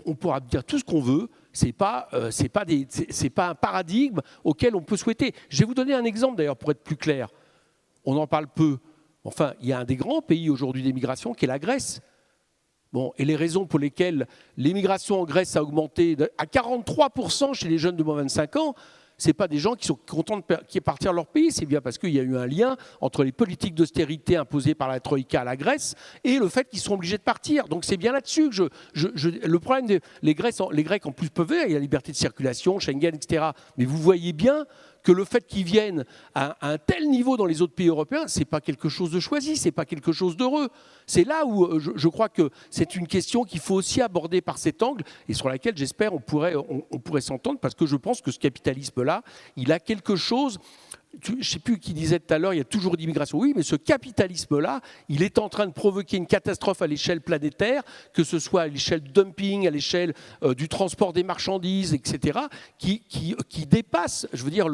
on pourra dire tout ce qu'on veut, c'est pas un paradigme auquel on peut souhaiter. Je vais vous donner un exemple d'ailleurs pour être plus clair. On en parle peu. Enfin, il y a un des grands pays aujourd'hui d'émigration qui est la Grèce. Bon, et les raisons pour lesquelles l'émigration en Grèce a augmenté à 43% chez les jeunes de moins de 25 ans, ce n'est pas des gens qui sont contents de partir de leur pays, c'est bien parce qu'il y a eu un lien entre les politiques d'austérité imposées par la Troïka à la Grèce et le fait qu'ils sont obligés de partir. Donc c'est bien là-dessus que le problème, les Grecs en plus peuvent, il y a la liberté de circulation, Schengen, etc. Mais vous voyez bien que le fait qu'ils viennent à un tel niveau dans les autres pays européens, ce n'est pas quelque chose de choisi, ce n'est pas quelque chose d'heureux. C'est là où je crois que c'est une question qu'il faut aussi aborder par cet angle et sur laquelle j'espère on pourrait s'entendre, parce que je pense que ce capitalisme-là, il a quelque chose. Je ne sais plus qui disait tout à l'heure, il y a toujours d'immigration. Oui, mais ce capitalisme-là, il est en train de provoquer une catastrophe à l'échelle planétaire, que ce soit à l'échelle du dumping, à l'échelle du transport des marchandises, etc., qui dépasse, je veux dire,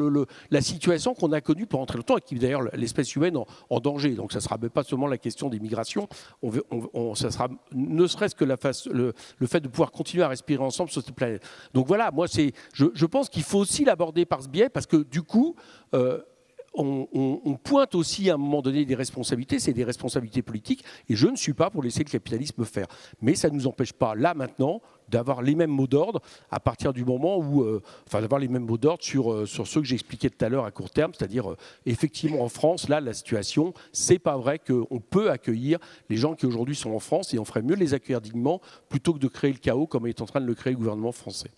la situation qu'on a connue pendant très longtemps et qui met d'ailleurs l'espèce humaine en danger. Donc ça ne sera même pas seulement la question des migrations, ça sera ne serait-ce que le fait de pouvoir continuer à respirer ensemble sur cette planète. Donc voilà, moi, je pense qu'il faut aussi l'aborder par ce biais, parce que du coup, on pointe aussi à un moment donné des responsabilités, c'est des responsabilités politiques, et je ne suis pas pour laisser le capitalisme faire. Mais ça ne nous empêche pas, là, maintenant, d'avoir les mêmes mots d'ordre à partir du moment où... d'avoir les mêmes mots d'ordre sur ceux que j'ai expliqués tout à l'heure à court terme, c'est-à-dire, effectivement, en France, là, la situation, c'est pas vrai qu'on peut accueillir les gens qui aujourd'hui sont en France, et on ferait mieux de les accueillir dignement plutôt que de créer le chaos comme est en train de le créer le gouvernement français.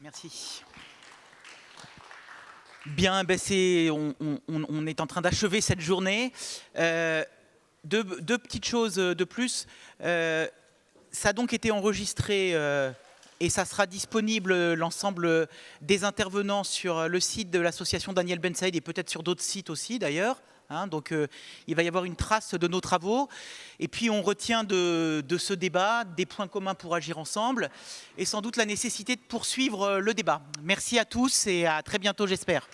Merci. Bien, on est en train d'achever cette journée. Deux petites choses de plus. Ça a donc été enregistré et ça sera disponible, l'ensemble des intervenants, sur le site de l'association Daniel Ben Saïd et peut-être sur d'autres sites aussi d'ailleurs. Hein, donc il va y avoir une trace de nos travaux. Et puis on retient de ce débat des points communs pour agir ensemble et sans doute la nécessité de poursuivre le débat. Merci à tous et à très bientôt, j'espère.